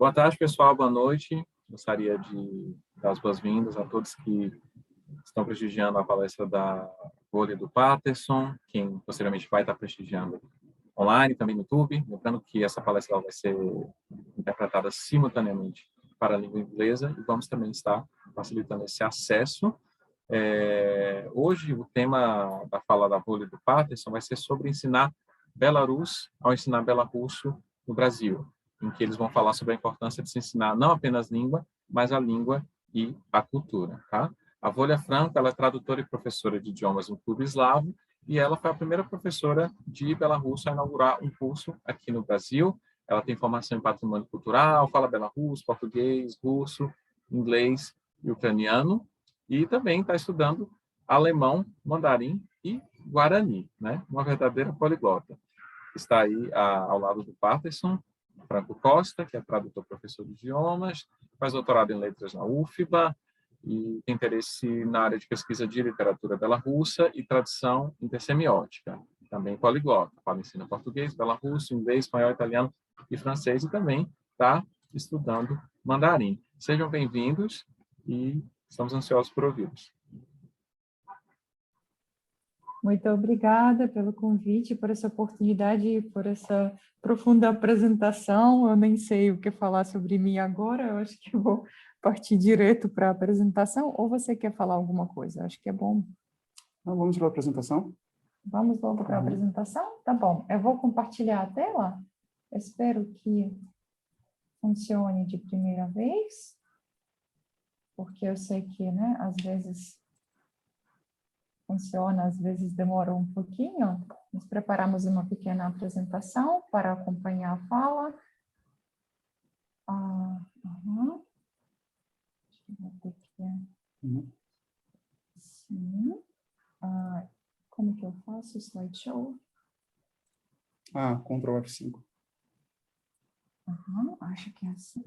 Boa tarde, pessoal. Boa noite. Gostaria de dar as boas-vindas a todos que estão prestigiando a palestra da Vôlei do Paterson, quem posteriormente vai estar prestigiando online, também no YouTube. Lembrando que essa palestra vai ser interpretada simultaneamente para a língua inglesa e vamos também estar facilitando esse acesso. Hoje, o tema da fala da Vôlei do Paterson vai ser sobre ensinar Belarus ao ensinar Belarusso no Brasil, em que eles vão falar sobre a importância de se ensinar não apenas língua, mas a língua e a cultura. Tá? A Volia Franco, ela é tradutora e professora de idiomas no Clube Eslavo, e ela foi a primeira professora de Belarus a inaugurar um curso aqui no Brasil. Ela tem formação em patrimônio cultural, fala belarus, português, russo, inglês e ucraniano, e também está estudando alemão, mandarim e guarani, né? Uma verdadeira poliglota. Está aí ao lado do Paterson, Franco Costa, que é tradutor professor de idiomas, faz doutorado em letras na UFBA e tem interesse na área de pesquisa de literatura belarussa e tradição intersemiótica. Também poliglota, fala e ensina português, belarusso, inglês, espanhol, italiano e francês, e também está estudando mandarim. Sejam bem-vindos e estamos ansiosos por ouvi-los. Muito obrigada pelo convite, por essa oportunidade, por essa profunda apresentação. Eu nem sei o que falar sobre mim agora, eu acho que eu vou partir direto para a apresentação, ou você quer falar alguma coisa? Acho que é bom. Então, vamos para a apresentação? Vamos logo para a apresentação? Tá bom, eu vou compartilhar a tela. Espero que funcione de primeira vez, porque eu sei que, né, às vezes funciona, às vezes demora um pouquinho. Nós preparamos uma pequena apresentação para acompanhar a fala. Sim. Como que eu faço o slideshow? Ctrl F5. Acho que é assim.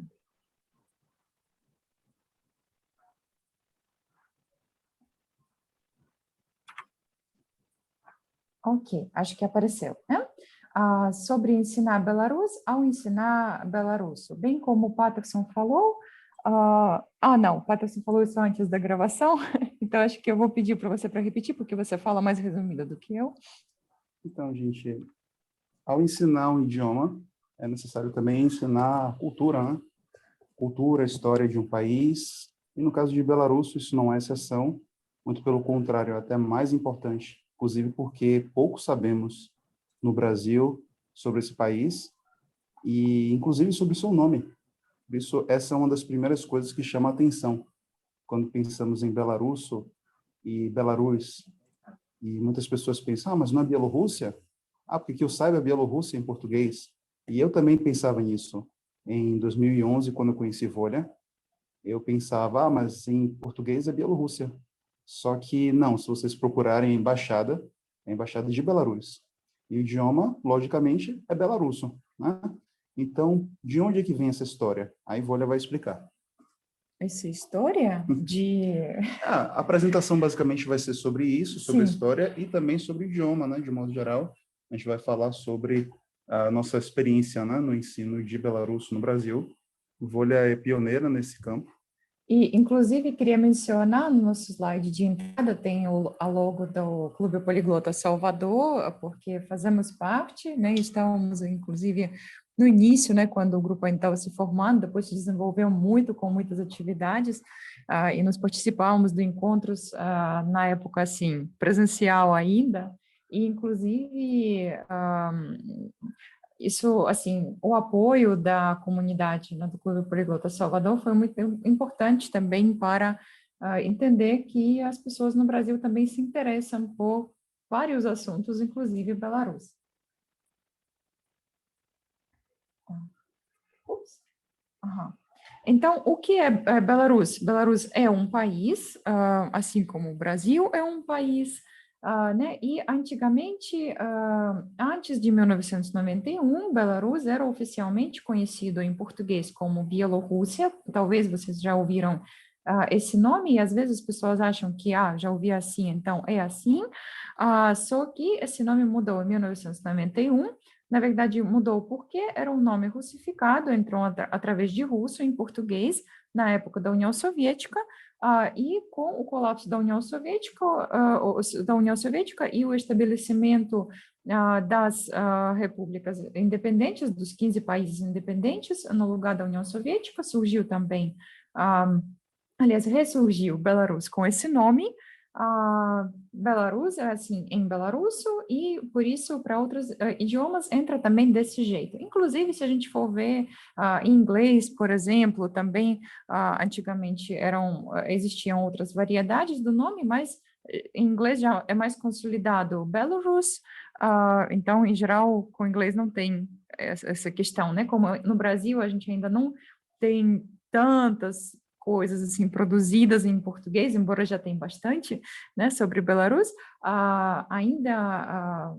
Ok, acho que apareceu, né? Sobre ensinar Belarus ao ensinar belarusso. Bem como o Paterson falou, não, o Paterson falou isso antes da gravação, então acho que eu vou pedir para você para repetir, porque você fala mais resumida do que eu. Então, gente, ao ensinar um idioma, é necessário também ensinar a cultura, né? Cultura, história de um país, e no caso de Belarus, isso não é exceção, muito pelo contrário, é até mais importante, inclusive porque pouco sabemos no Brasil sobre esse país, e inclusive sobre seu nome. Por isso, essa é uma das primeiras coisas que chama a atenção, quando pensamos em belarusso e Belarus, e muitas pessoas pensam, mas não é Bielorrússia? Porque que eu saiba, Bielorrússia em português. E eu também pensava nisso. Em 2011, quando eu conheci Volia, eu pensava, mas em português é Bielorrússia. Só que não, se vocês procurarem a embaixada de Belarus. E o idioma, logicamente, é belarusso, né? Então, de onde é que vem essa história? Aí Volia vai explicar. Essa história de... A apresentação basicamente vai ser sobre isso, sobre a Sim. história e também sobre o idioma, né? De modo geral, a gente vai falar sobre a nossa experiência, né, no ensino de belarusso no Brasil. Volia é pioneira nesse campo. E, inclusive, queria mencionar no nosso slide de entrada, tem a logo do Clube Poliglota Salvador, porque fazemos parte, né, estamos, inclusive, no início, né, quando o grupo ainda estava se formando, depois se desenvolveu muito, com muitas atividades, e nós participávamos de encontros, na época, assim, presencial ainda, e, inclusive, isso, assim, o apoio da comunidade, né, do Clube Poliglota Salvador foi muito importante também para entender que as pessoas no Brasil também se interessam por vários assuntos, inclusive Belarus. Então, o que é Belarus? Belarus é um país, assim como o Brasil, é um país... né? E antigamente, antes de 1991, Belarus era oficialmente conhecido em português como Bielorrússia. Talvez vocês já ouviram esse nome, e às vezes as pessoas acham que, já ouvi assim, então é assim, só que esse nome mudou em 1991, na verdade mudou porque era um nome russificado, entrou através de russo em português, na época da União Soviética, e com o colapso da União Soviética e o estabelecimento das repúblicas independentes, dos 15 países independentes, no lugar da União Soviética, surgiu também, aliás, ressurgiu Belarus com esse nome. Belarus é assim em belarusso, e por isso para outros idiomas entra também desse jeito. Inclusive, se a gente for ver em inglês, por exemplo, também antigamente existiam outras variedades do nome, mas em inglês já é mais consolidado Belarus, então, em geral, com o inglês não tem essa questão, né? Como no Brasil a gente ainda não tem tantas coisas assim produzidas em português, embora já tenha bastante, né, sobre Belarus, ainda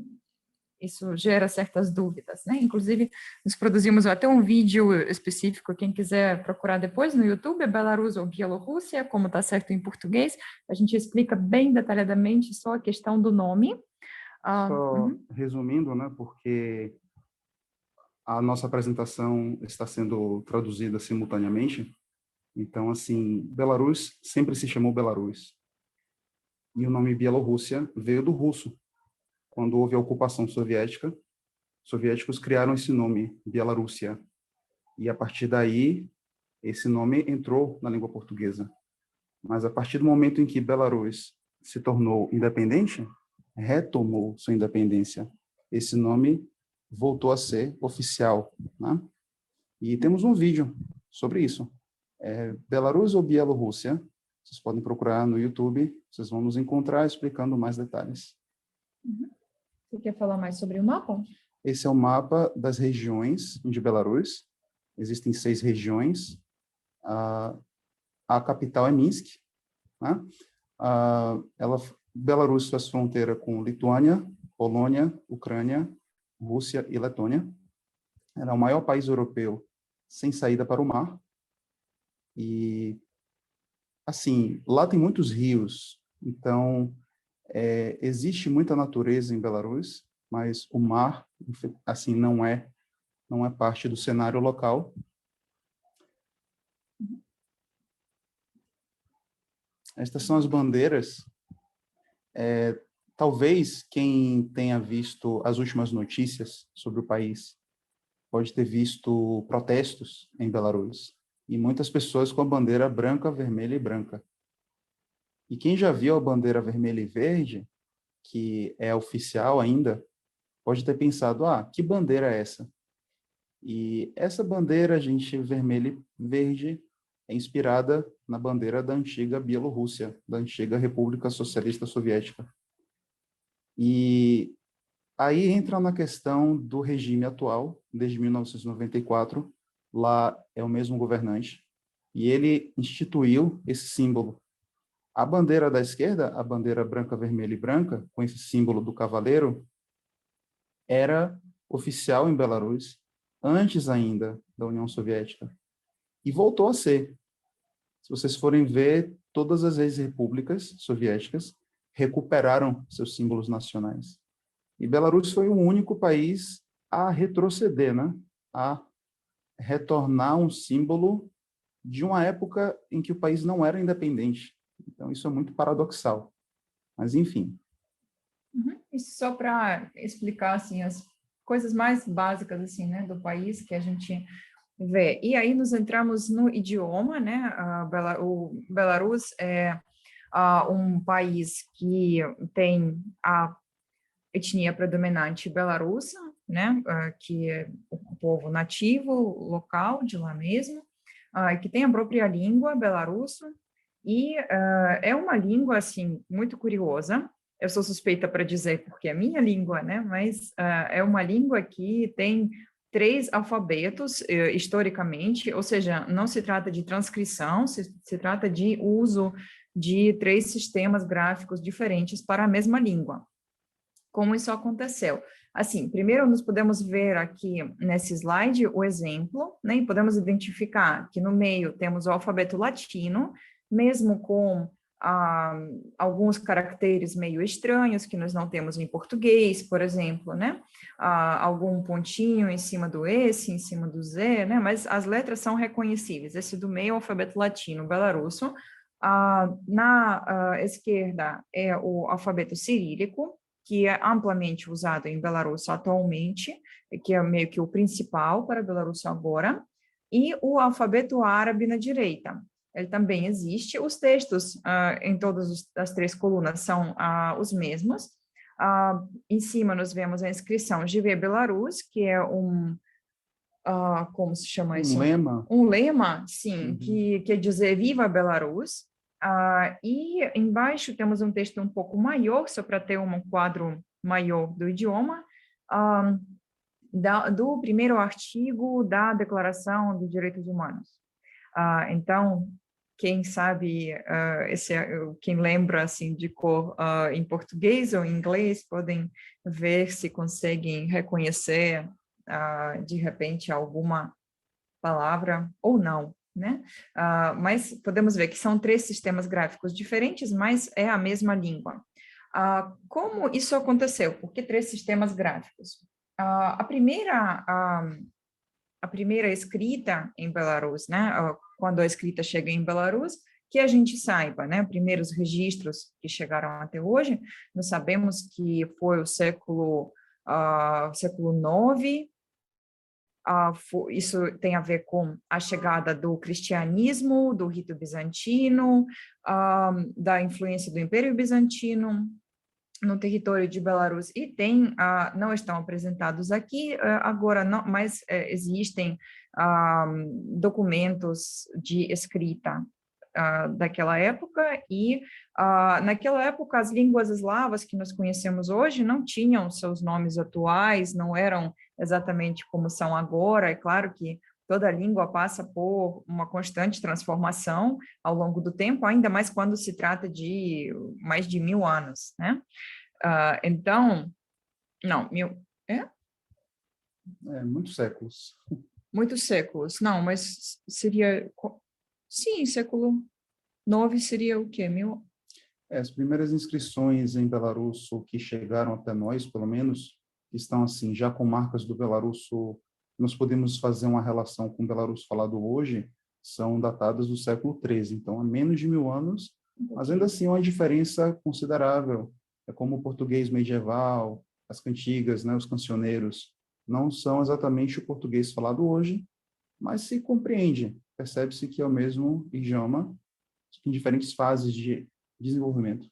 isso gera certas dúvidas, né? Inclusive, nós produzimos até um vídeo específico, quem quiser procurar depois no YouTube, Belarus ou Bielorrússia, como está certo em português, a gente explica bem detalhadamente só a questão do nome. Só resumindo, né, porque a nossa apresentação está sendo traduzida simultaneamente. Então, assim, Belarus sempre se chamou Belarus. E o nome Bielorrússia veio do russo. Quando houve a ocupação soviética, soviéticos criaram esse nome, Bielorrússia. E a partir daí, esse nome entrou na língua portuguesa. Mas a partir do momento em que Belarus se tornou independente, retomou sua independência, esse nome voltou a ser oficial, né? E temos um vídeo sobre isso. Belarus ou Bielorrússia, vocês podem procurar no YouTube, vocês vão nos encontrar explicando mais detalhes. Você quer falar mais sobre o mapa? Esse é o mapa das regiões de Belarus. Existem 6 regiões. A capital é Minsk, né? Belarus faz fronteira com Lituânia, Polônia, Ucrânia, Rússia e Letônia. Ela é o maior país europeu sem saída para o mar. E, assim, lá tem muitos rios, então existe muita natureza em Belarus, mas o mar, assim, não é parte do cenário local. Estas são as bandeiras. Talvez quem tenha visto as últimas notícias sobre o país pode ter visto protestos em Belarus. E muitas pessoas com a bandeira branca, vermelha e branca. E quem já viu a bandeira vermelha e verde, que é oficial ainda, pode ter pensado, que bandeira é essa? E essa bandeira, gente, vermelha e verde, é inspirada na bandeira da antiga Bielorrússia, da antiga República Socialista Soviética. E aí entra na questão do regime atual, desde 1994, lá é o mesmo governante, e ele instituiu esse símbolo. A bandeira da esquerda, a bandeira branca, vermelha e branca, com esse símbolo do cavaleiro, era oficial em Belarus, antes ainda da União Soviética, e voltou a ser. Se vocês forem ver, todas as ex-repúblicas soviéticas recuperaram seus símbolos nacionais. E Belarus foi o único país a retroceder, né? A retornar um símbolo de uma época em que o país não era independente. Então, isso é muito paradoxal. Mas, enfim. Isso só para explicar, assim, as coisas mais básicas, assim, né, do país que a gente vê. E aí nos entramos no idioma, né? O Belarus é um país que tem a etnia predominante belarussa, né? Que é o povo nativo, local, de lá mesmo, que tem a própria língua belarusso, e é uma língua, assim, muito curiosa. Eu sou suspeita para dizer porque é minha língua, né? Mas é uma língua que tem 3 alfabetos, historicamente, ou seja, não se trata de transcrição, se trata de uso de 3 sistemas gráficos diferentes para a mesma língua. Como isso aconteceu? Assim, primeiro nós podemos ver aqui nesse slide o exemplo, né? E podemos identificar que no meio temos o alfabeto latino, mesmo com alguns caracteres meio estranhos que nós não temos em português, por exemplo, né? Algum pontinho em cima do S, em cima do Z, né? Mas as letras são reconhecíveis. Esse do meio é o alfabeto latino belarusso. Na esquerda é o alfabeto cirílico, que é amplamente usado em Belarus atualmente, que é meio que o principal para Belarus agora, e o alfabeto árabe na direita. Ele também existe. Os textos em todas as três colunas são os mesmos. Em cima nós vemos a inscrição Живе Belarus, que é como se chama isso? Um lema? Um lema, sim, que quer dizer Viva Belarus. E embaixo temos um texto um pouco maior, só para ter um quadro maior do idioma, do primeiro artigo da Declaração dos Direitos Humanos. Então, quem sabe, quem lembra assim de cor em português ou em inglês, podem ver se conseguem reconhecer de repente alguma palavra ou não, né? Mas podemos ver que são três sistemas gráficos diferentes, mas é a mesma língua. Como isso aconteceu? Por que três sistemas gráficos? A primeira escrita em Belarus, né? Quando a escrita chega em Belarus, que a gente saiba, né? Primeiros registros que chegaram até hoje, nós sabemos que foi o século IX. Isso tem a ver com a chegada do cristianismo, do rito bizantino, da influência do Império Bizantino no território de Belarus, e não estão apresentados aqui agora, não, mas existem documentos de escrita daquela época, e naquela época as línguas eslavas que nós conhecemos hoje não tinham seus nomes atuais, não eram exatamente como são agora. É claro que toda língua passa por uma constante transformação ao longo do tempo, ainda mais quando se trata de mais de 1000 anos, né? Então, não, Muitos séculos. Muitos séculos, não, mas seria, sim, século IX seria o quê? As primeiras inscrições em belarusso que chegaram até nós, pelo menos, estão assim, já com marcas do belarusso, nós podemos fazer uma relação com o belarusso falado hoje, são datadas do século XIII, então há menos de 1000 anos, mas ainda assim é uma diferença considerável. É como o português medieval, as cantigas, né, os cancioneiros, não são exatamente o português falado hoje, mas se compreende, percebe-se que é o mesmo idioma, em diferentes fases de desenvolvimento.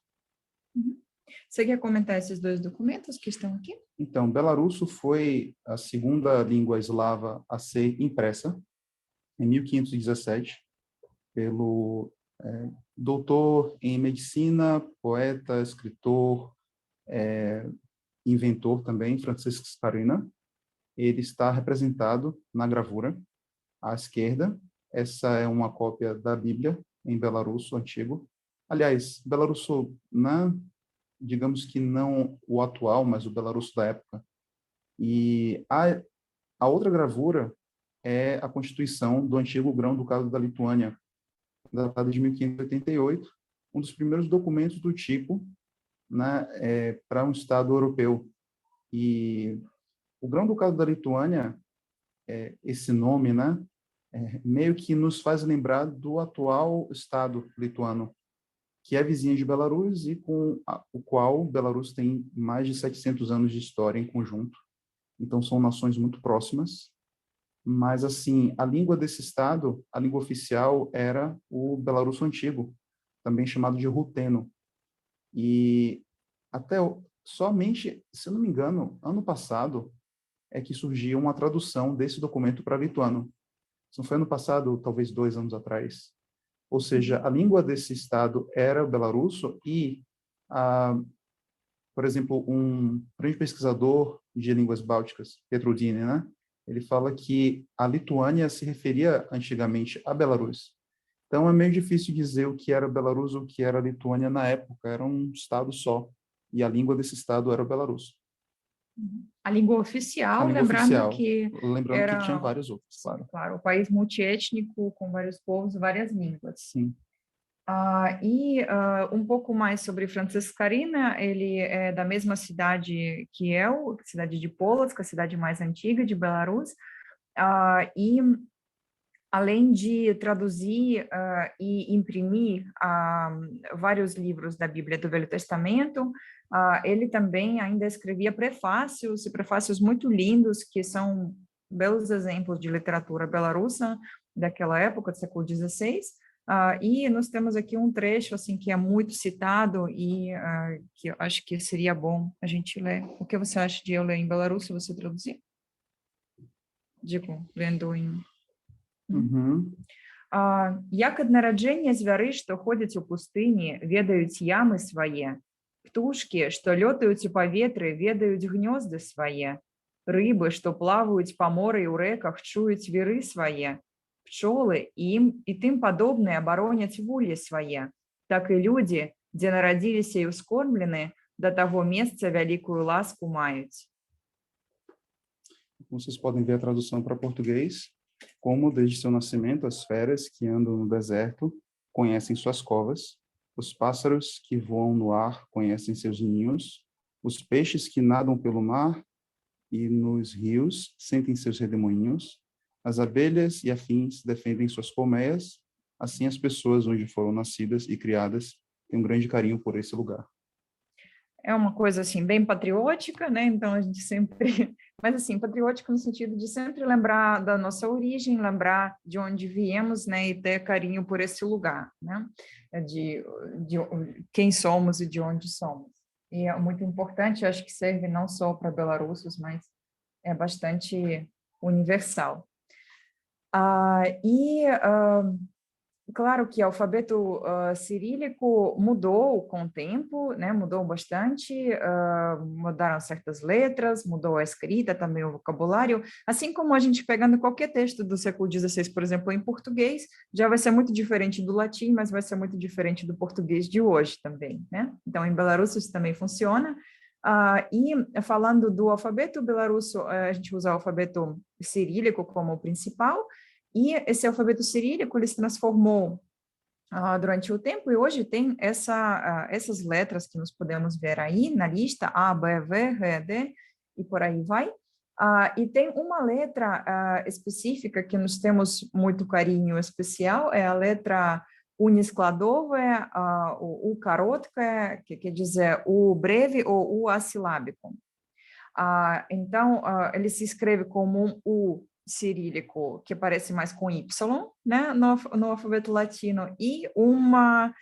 Você quer comentar esses dois documentos que estão aqui? Então, belarusso foi a segunda língua eslava a ser impressa, em 1517, pelo doutor em medicina, poeta, escritor, inventor também, Francisco Scarina. Ele está representado na gravura à esquerda. Essa é uma cópia da Bíblia em belarusso antigo. Aliás, belarusso, digamos que não o atual, mas o belarusso da época. E a outra gravura é a Constituição do antigo Grão-Ducado da Lituânia, datada de 1588, um dos primeiros documentos do tipo, né, para um Estado europeu. E o Grão-Ducado da Lituânia, esse nome, né, meio que nos faz lembrar do atual Estado lituano, que é vizinho de Belarus e com o qual Belarus tem mais de 700 anos de história em conjunto. Então, são nações muito próximas. Mas, assim, a língua desse Estado, a língua oficial, era o belarusso antigo, também chamado de ruteno. E até somente, se eu não me engano, ano passado, é que surgiu uma tradução desse documento para lituano. Se não foi ano passado, talvez 2 anos atrás. Ou seja, a língua desse Estado era o belarusso e, por exemplo, um grande pesquisador de línguas bálticas, Petrudini, né? Ele fala que a Lituânia se referia antigamente a Belarus. Então, é meio difícil dizer o que era Belarus ou o que era a Lituânia na época. Era um Estado só. E a língua desse Estado era o belarusso. A língua oficial, A língua lembrando oficial. que Lembrando que tinha vários outros, claro. Claro, o país multiétnico, com vários povos, várias línguas. Sim. Um pouco mais sobre Francisco Scarina, ele é da mesma cidade que eu, cidade de Polotsk, a cidade mais antiga de Belarus, e além de traduzir e imprimir vários livros da Bíblia do Velho Testamento, ele também ainda escrevia prefácios, e prefácios muito lindos, que são belos exemplos de literatura belarussa daquela época, do século XVI. E nós temos aqui um trecho assim que é muito citado e que eu acho que seria bom a gente ler. O que você acha de eu ler em belarusso, se você traduzir? Digo, lendo em... Як ад нараджэння звяры, што ходзяць у пустыні, ведаюць ямы свае, птушкі, што лётаюць у паветры, ведаюць гнёзды свае, рыбы, што плаваюць па моры і ў рэках, чуюць віры свае, пчолы і тым падобныя абароняць вуллі свае, так і людзі, дзе нарадзіліся і ўскормлены, да таго месца вялікую ласку маюць. Vocês podem ver a tradução para português. Como desde seu nascimento as feras que andam no deserto conhecem suas covas, os pássaros que voam no ar conhecem seus ninhos, os peixes que nadam pelo mar e nos rios sentem seus redemoinhos, as abelhas e afins defendem suas colmeias, assim as pessoas onde foram nascidas e criadas têm um grande carinho por esse lugar. É uma coisa assim bem patriótica, né? Então a gente sempre, mas assim, patriótica no sentido de sempre lembrar da nossa origem, lembrar de onde viemos, né? E ter carinho por esse lugar, né? De quem somos e de onde somos. E é muito importante, acho que serve não só para belarussos, mas é bastante universal. Claro que o alfabeto cirílico mudou com o tempo, né? Mudou bastante, mudaram certas letras, mudou a escrita, também o vocabulário, assim como a gente pegando qualquer texto do século XVI, por exemplo, em português, já vai ser muito diferente do latim, mas vai ser muito diferente do português de hoje também, né? Então, em belarusso isso também funciona. E falando do alfabeto belarusso, a gente usa o alfabeto cirílico como principal, e esse alfabeto cirílico ele se transformou durante o tempo e hoje tem essas letras que nós podemos ver aí na lista, A, B, V, R, D e por aí vai. E tem uma letra específica que nós temos muito carinho especial, é a letra uniskladové, o U korotka, que quer dizer o breve ou o assilábico. Então, ele se escreve como um U cirílico, que parece mais com Y, né, no alfabeto latino, e uma,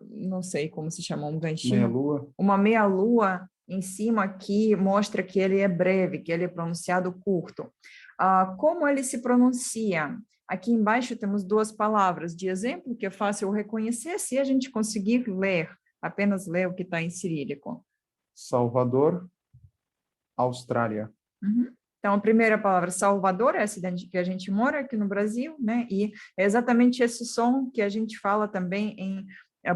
não sei como se chama, um ganchinho, meia-lua. Uma meia-lua em cima que mostra que ele é breve, que ele é pronunciado curto. Como ele se pronuncia? Aqui embaixo temos duas palavras de exemplo que é fácil reconhecer se a gente conseguir ler, apenas ler o que está em cirílico. Salvador, Austrália. Então, a primeira palavra, Salvador, é a cidade que a gente mora aqui no Brasil, né? E é exatamente esse som que a gente fala também em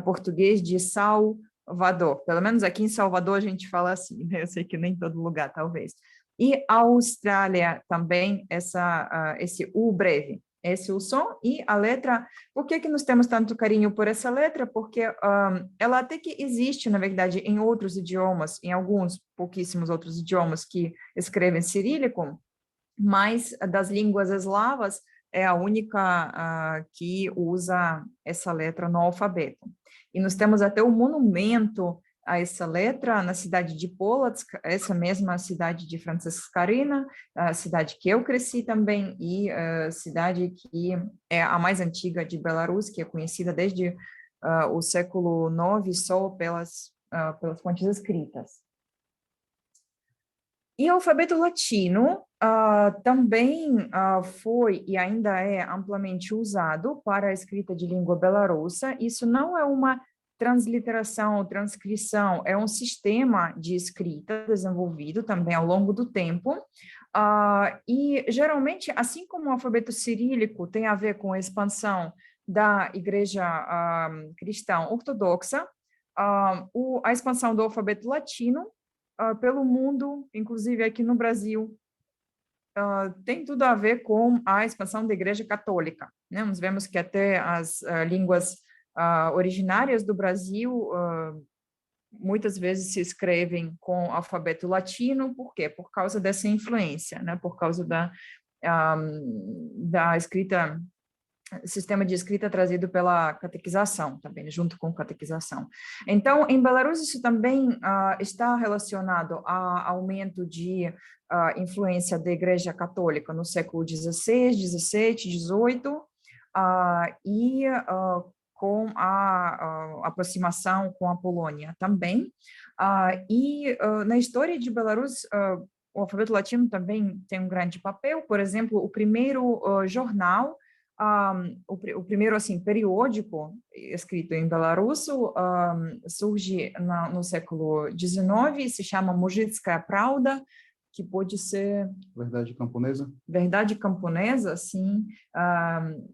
português de Salvador. Pelo menos aqui em Salvador a gente fala assim, né? Eu sei que nem em todo lugar, talvez. E Austrália também, esse U breve. Esse é o som e a letra. Por que nós temos tanto carinho por essa letra? Porque ela até que existe, na verdade, em outros idiomas, em alguns pouquíssimos outros idiomas que escrevem cirílico, mas das línguas eslavas é a única que usa essa letra no alfabeto. E nós temos até um monumento a essa letra na cidade de Polotsk, essa mesma cidade de Francisco Scarina, a cidade que eu cresci também, e a cidade que é a mais antiga de Belarus, que é conhecida desde o século IX só pelas fontes escritas. E o alfabeto latino também foi e ainda é amplamente usado para a escrita de língua belarussa. Isso não é uma transliteração ou transcrição, é um sistema de escrita desenvolvido também ao longo do tempo, e geralmente, assim como o alfabeto cirílico tem a ver com a expansão da igreja cristã ortodoxa, a expansão do alfabeto latino pelo mundo, inclusive aqui no Brasil, tem tudo a ver com a expansão da igreja católica, né? Nós vemos que até as línguas originárias do Brasil muitas vezes se escrevem com alfabeto latino. Por quê? Por causa dessa influência, né? Por causa da escrita, sistema de escrita trazido pela catequização, também, junto com catequização. Então, em Belarus, isso também está relacionado ao aumento de influência da Igreja Católica no século XVI, XVII, XVIII, e com a aproximação com a Polônia também. Na história de Belarus, o alfabeto latino também tem um grande papel. Por exemplo, o primeiro jornal, o primeiro assim periódico escrito em belarusso surge no século XIX, se chama Muzhitskaya Pravda, que pode ser Verdade Camponesa. Verdade Camponesa, sim,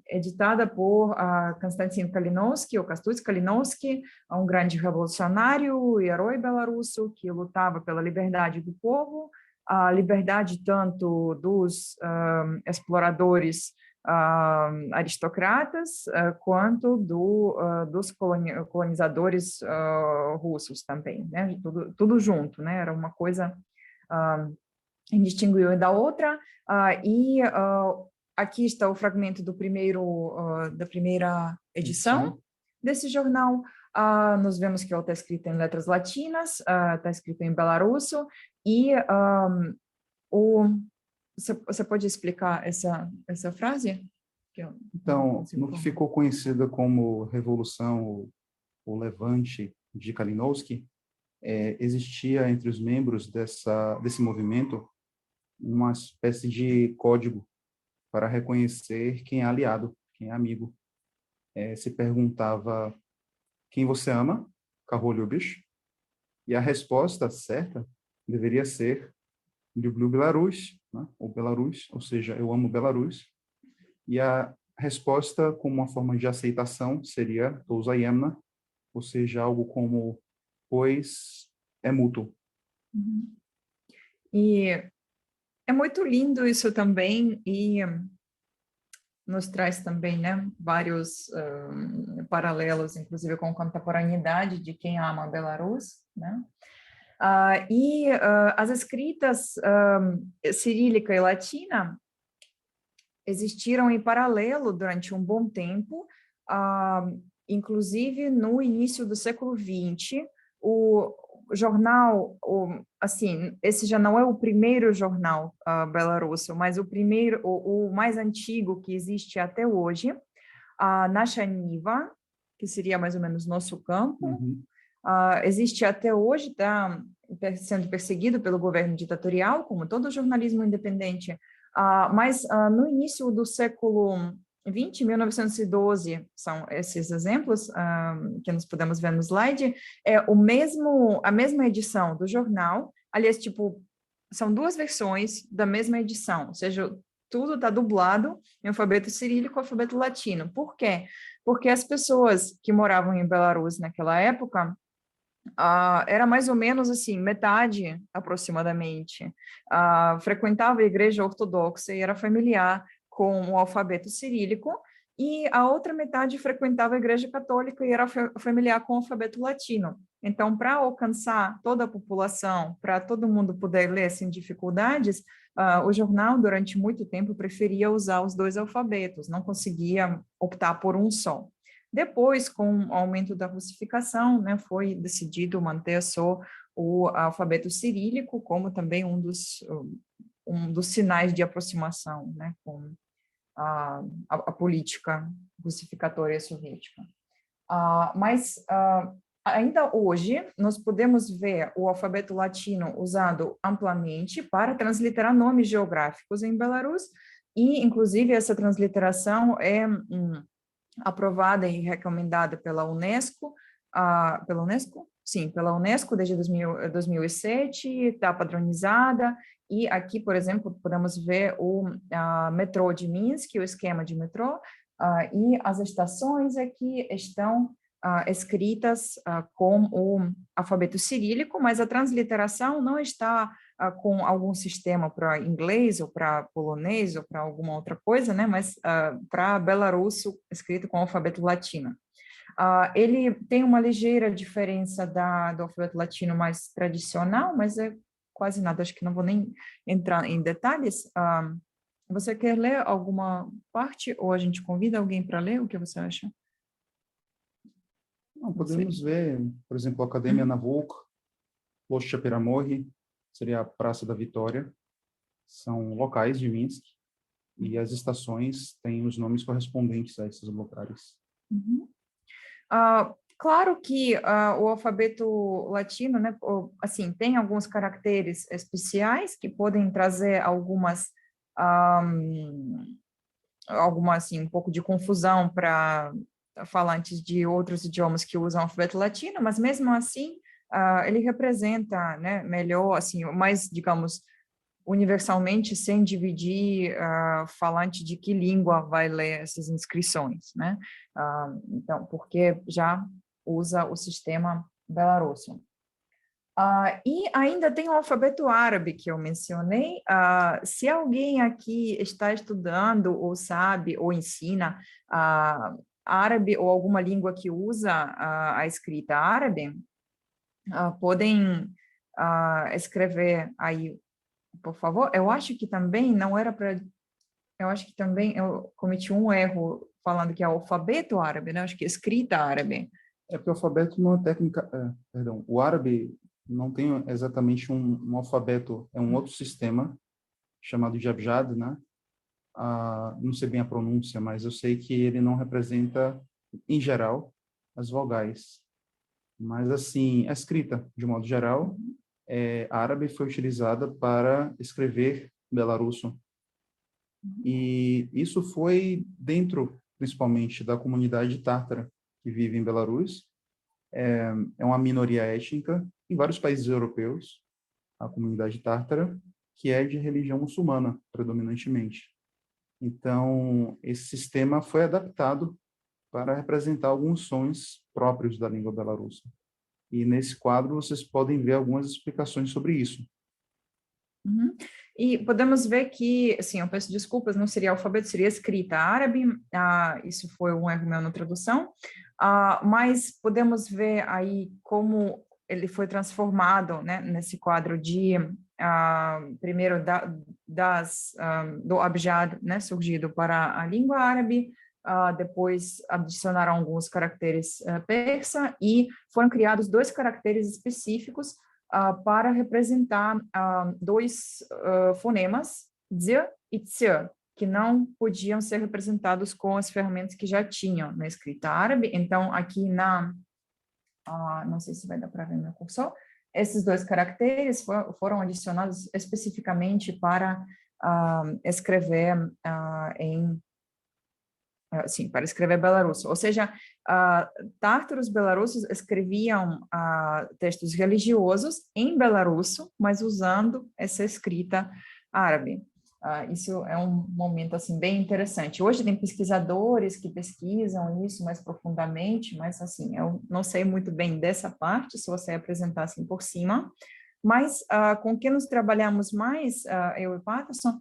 editada por Konstantin Kalinowski, ou Kostas Kalinowski, um grande revolucionário e herói belarusso que lutava pela liberdade do povo, a liberdade tanto dos exploradores aristocratas quanto dos colonizadores russos também, né? Tudo junto, né? Era uma coisa indistinguível da outra. Aqui está o fragmento da primeira edição desse jornal. Nós vemos que ela está escrita em letras latinas, está escrita em belarusso, e você pode explicar essa frase? Então, no que ficou conhecida como Revolução ou Levante de Kalinowski, existia entre os membros desse movimento uma espécie de código para reconhecer quem é aliado, quem é amigo. Se perguntava quem você ama, Kogo lubisz? E a resposta certa deveria ser Люблю Belarus, né? Ou Belarus, ou seja, eu amo Belarus. E a resposta, como uma forma de aceitação, seria To wzajemna, ou seja, algo como pois é mútuo. Uhum. E é muito lindo isso também, e nos traz também, né, vários paralelos, inclusive com a contemporaneidade de quem ama a Belarus, né? As escritas cirílica e latina existiram em paralelo durante um bom tempo, inclusive no início do século XX, o jornal, assim, esse já não é o primeiro jornal belarusso, mas o mais antigo que existe até hoje, a Nasha Niva, que seria mais ou menos nosso campo. Uhum. Existe até hoje, está sendo perseguido pelo governo ditatorial, como todo jornalismo independente, mas no início do século XX, 1912, são esses exemplos que nós podemos ver no slide, a mesma edição do jornal, aliás, tipo, são duas versões da mesma edição, ou seja, tudo está dublado em alfabeto cirílico e alfabeto latino. Por quê? Porque as pessoas que moravam em Belarus naquela época, era mais ou menos assim, metade aproximadamente, frequentava a igreja ortodoxa e era familiar com o alfabeto cirílico, e a outra metade frequentava a igreja católica e era familiar com o alfabeto latino. Então, para alcançar toda a população, para todo mundo poder ler sem dificuldades, o jornal, durante muito tempo, preferia usar os dois alfabetos, não conseguia optar por um só. Depois, com o aumento da russificação, né, foi decidido manter só o alfabeto cirílico como também um dos sinais de aproximação, né, com a política russificatória soviética. Mas ainda hoje, nós podemos ver o alfabeto latino usado amplamente para transliterar nomes geográficos em Belarus, e, inclusive, essa transliteração é aprovada e recomendada pela Unesco, pela Unesco? Sim, pela Unesco desde 2007, está padronizada, e aqui, por exemplo, podemos ver o metrô de Minsk, o esquema de metrô, e as estações aqui estão escritas com o alfabeto cirílico, mas a transliteração não está com algum sistema para inglês ou para polonês ou para alguma outra coisa, né? Mas para belarusso escrito com alfabeto latino. Ele tem uma ligeira diferença do alfabeto latino mais tradicional, mas é quase nada, acho que não vou nem entrar em detalhes. Você quer ler alguma parte ou a gente convida alguém para ler? O que você acha? Não, podemos ver, por exemplo, a Academia Navuc, Plošća Piramorje, seria a Praça da Vitória, são locais de Minsk, e as estações têm os nomes correspondentes a esses lugares. Claro que o alfabeto latino, né, assim, tem alguns caracteres especiais que podem trazer alguma, assim, um pouco de confusão para falantes de outros idiomas que usam o alfabeto latino, mas mesmo assim, ele representa, né, melhor, assim, mais, digamos, universalmente, sem dividir falante de que língua vai ler essas inscrições, né? Então, porque já usa o sistema belarusso. E ainda tem o alfabeto árabe que eu mencionei. Se alguém aqui está estudando, ou sabe, ou ensina árabe ou alguma língua que usa a escrita árabe, podem escrever aí, por favor. Eu acho que também não era para... Eu acho que também eu cometi um erro falando que é alfabeto árabe, né? Acho que é escrita árabe. É porque o alfabeto não é técnica... perdão, o árabe não tem exatamente um alfabeto, é um outro sistema chamado de Abjad, né? Não sei bem a pronúncia, mas eu sei que ele não representa, em geral, as vogais. Mas, assim, a escrita, de modo geral, árabe foi utilizada para escrever belarusso. E isso foi dentro, principalmente, da comunidade tártara que vive em Belarus. É uma minoria étnica em vários países europeus, a comunidade tártara, que é de religião muçulmana, predominantemente. Então, esse sistema foi adaptado para representar alguns sons próprios da língua belarussa. E nesse quadro vocês podem ver algumas explicações sobre isso. E podemos ver que, assim, eu peço desculpas, não seria alfabeto, seria escrita árabe, isso foi um erro meu na tradução, mas podemos ver aí como ele foi transformado, né, nesse quadro de, primeiro, do abjad, né, surgido para a língua árabe, depois adicionaram alguns caracteres persa e foram criados 2 caracteres específicos para representar dois fonemas, z e ts, que não podiam ser representados com as ferramentas que já tinham na escrita árabe. Então, aqui não sei se vai dar para ver meu cursor, esses 2 caracteres foram adicionados especificamente para escrever para escrever belarusso. Ou seja, tártaros belarussos escreviam textos religiosos em belarusso, mas usando essa escrita árabe. Isso é um momento assim bem interessante. Hoje tem pesquisadores que pesquisam isso mais profundamente, mas assim, eu não sei muito bem dessa parte, se você apresentar assim por cima, mas com que nos trabalhamos mais, eu e Patterson,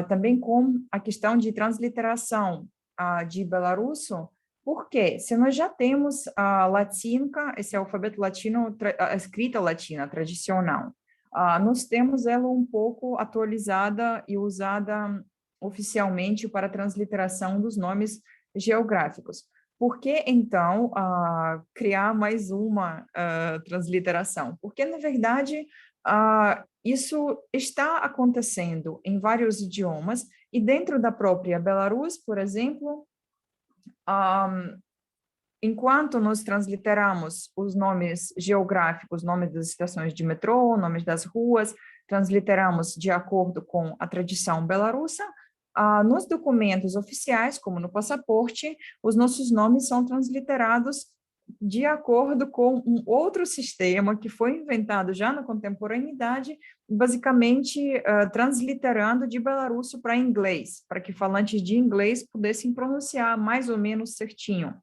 também com a questão de transliteração de belarusso, porque se nós já temos a latinca, esse alfabeto latino, a escrita latina tradicional, nós temos ela um pouco atualizada e usada oficialmente para a transliteração dos nomes geográficos. Por que, então, criar mais uma transliteração? Porque, na verdade, isso está acontecendo em vários idiomas, e dentro da própria Belarus, por exemplo, enquanto nós transliteramos os nomes geográficos, nomes das estações de metrô, nomes das ruas, transliteramos de acordo com a tradição belarussa, nos documentos oficiais, como no passaporte, os nossos nomes são transliterados de acordo com um outro sistema que foi inventado já na contemporaneidade, basicamente transliterando de belarusso para inglês, para que falantes de inglês pudessem pronunciar mais ou menos certinho.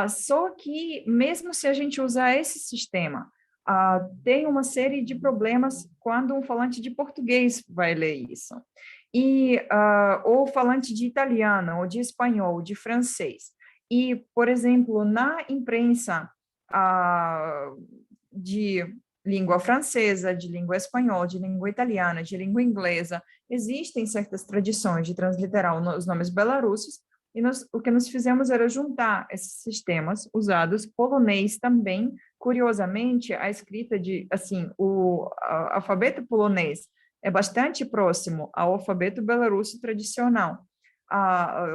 Só que, mesmo se a gente usar esse sistema, tem uma série de problemas quando um falante de português vai ler isso. Ou falante de italiano, ou de espanhol, ou de francês. E, por exemplo, na imprensa de língua francesa, de língua espanhola, de língua italiana, de língua inglesa, existem certas tradições de transliterar os nomes belarussos, e o que nós fizemos era juntar esses sistemas usados, polonês também, curiosamente, a escrita de, assim, o alfabeto polonês é bastante próximo ao alfabeto belarusso tradicional,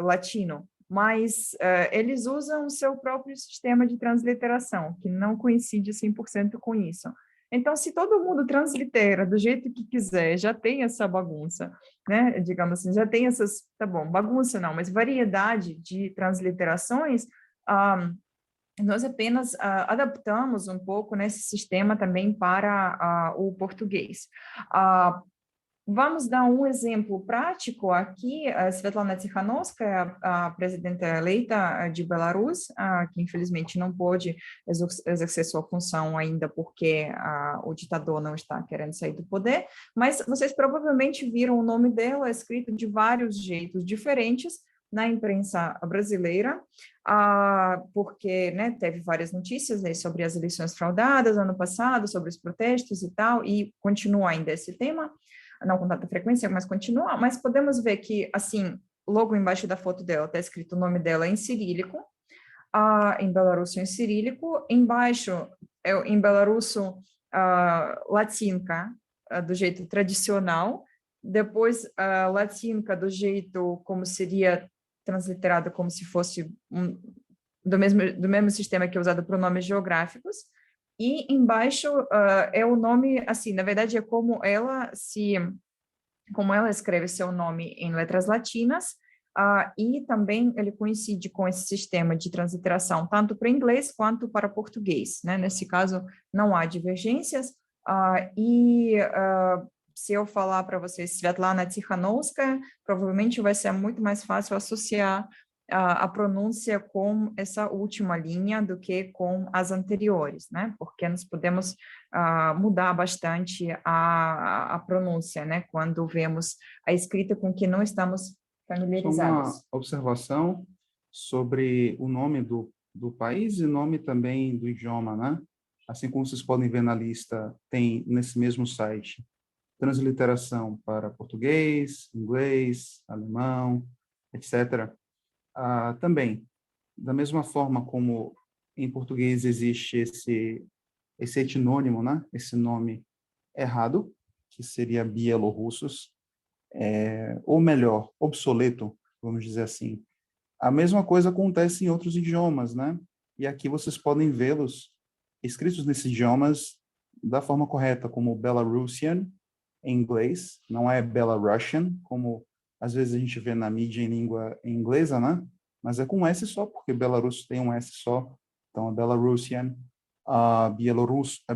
latino, mas eles usam o seu próprio sistema de transliteração, que não coincide 100% com isso. Então, se todo mundo translitera do jeito que quiser, já tem essa bagunça, né? Digamos assim, já tem essas, tá bom, bagunça não, mas variedade de transliterações, nós apenas adaptamos um pouco nesse sistema também para o português. Vamos dar um exemplo prático aqui. A Svetlana Tikhanovskaya, a presidenta eleita de Belarus, que infelizmente não pôde exercer sua função ainda porque o ditador não está querendo sair do poder, mas vocês provavelmente viram o nome dela escrito de vários jeitos diferentes na imprensa brasileira, porque, né, teve várias notícias aí sobre as eleições fraudadas ano passado, sobre os protestos e tal, e continua ainda esse tema, não com tanta frequência, mas continua, mas podemos ver que, assim, logo embaixo da foto dela está escrito o nome dela em cirílico, em belarusso em cirílico, embaixo, em belarusso, latinka, do jeito tradicional, depois latinka do jeito como seria transliterado como se fosse do mesmo sistema que é usado para nomes geográficos, e embaixo é o nome, assim, na verdade é como ela escreve seu nome em letras latinas, e também ele coincide com esse sistema de transliteração, tanto para inglês quanto para português, né? Nesse caso, não há divergências, se eu falar para vocês Svetlana Tikhanovskaya, provavelmente vai ser muito mais fácil associar a pronúncia com essa última linha do que com as anteriores, né? Porque nós podemos mudar bastante a pronúncia, né? Quando vemos a escrita com que não estamos familiarizados. Só uma observação sobre o nome do país e nome também do idioma, né? Assim como vocês podem ver na lista, tem nesse mesmo site transliteração para português, inglês, alemão, etc. Também, da mesma forma como em português existe esse etnônimo, né? Esse nome errado, que seria bielorrussos, ou melhor, obsoleto, vamos dizer assim. A mesma coisa acontece em outros idiomas, né? E aqui vocês podem vê-los escritos nesses idiomas da forma correta, como Belarusian, em inglês, não é Belarusian, como às vezes a gente vê na mídia em língua inglesa, né? Mas é com um S só, porque Belarus tem um S só. Então, é Belarusian,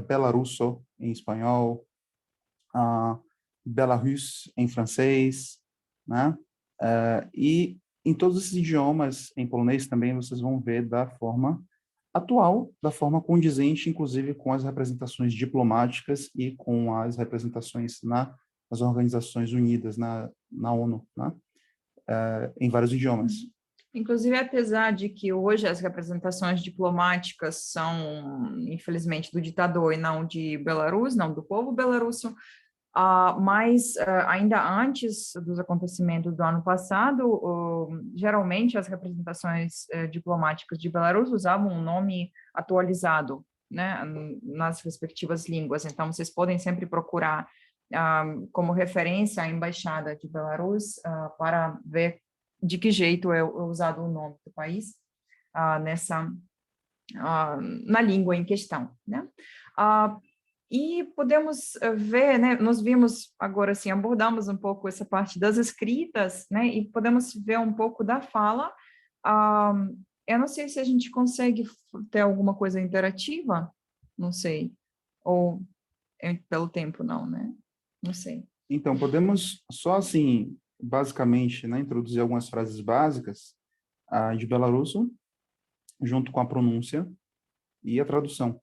Belarusso em espanhol, Belarus em francês, né? E em todos esses idiomas, em polonês também, vocês vão ver da forma atual, da forma condizente, inclusive com as representações diplomáticas e com as representações nas Organizações Unidas, na ONU, né? Em vários idiomas. Inclusive, apesar de que hoje as representações diplomáticas são, infelizmente, do ditador e não de Belarus, não do povo belarusso, mas ainda antes dos acontecimentos do ano passado, geralmente as representações diplomáticas de Belarus usavam um nome atualizado, né, nas respectivas línguas. Então, vocês podem sempre procurar como referência a embaixada de Belarus para ver de que jeito é usado o nome do país na língua em questão, né? E podemos ver, né, nós vimos agora, assim, abordamos um pouco essa parte das escritas, né, e podemos ver um pouco da fala. Eu não sei se a gente consegue ter alguma coisa interativa, não sei, ou pelo tempo não, né, não sei. Então, podemos só, assim, basicamente, né, introduzir algumas frases básicas de belarusso, junto com a pronúncia e a tradução.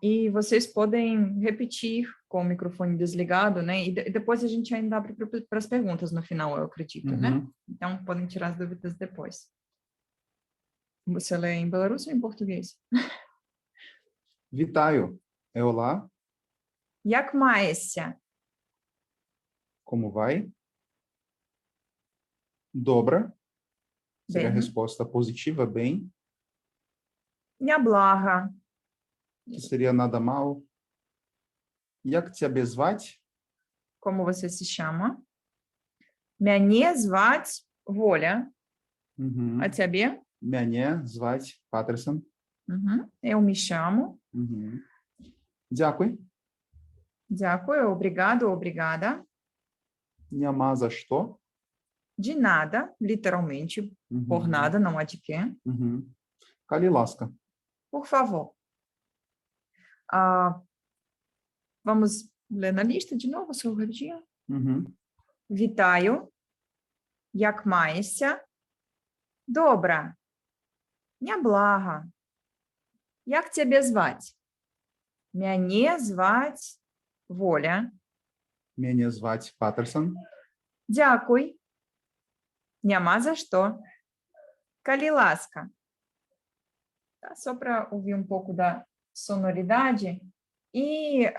E vocês podem repetir com o microfone desligado, né? E depois a gente ainda abre para as perguntas no final, eu acredito, né? Então, podem tirar as dúvidas depois. Você lê em belarusso ou em português? Vitaio é olá, Jak maessia? como vai? Dobra seria a Bem. resposta positiva, bem, Nябlaha. que seria nada mal. Jak ciebie zwać? Como você se chama? Мяне звать Воля. Uhum. A тебе? Mnie zwać Patterson. Eu me chamo. Uhum. Дякую. Дякую, obrigado, obrigada. Нема за що. De nada, literalmente, por nada, não há de quê. Uhum. Калі ласка. Por favor. Vamos ler na lista de novo, só rapidinho. Uhum. Вітаю. Як маєшся? Добре. Няблага. Як тебе звать? Мяне звать Воля. Мене звать Паттерсон. Дякуй. Няма за що. Калі ласка. Tá? Só para ouvir um pouco da sonoridade. E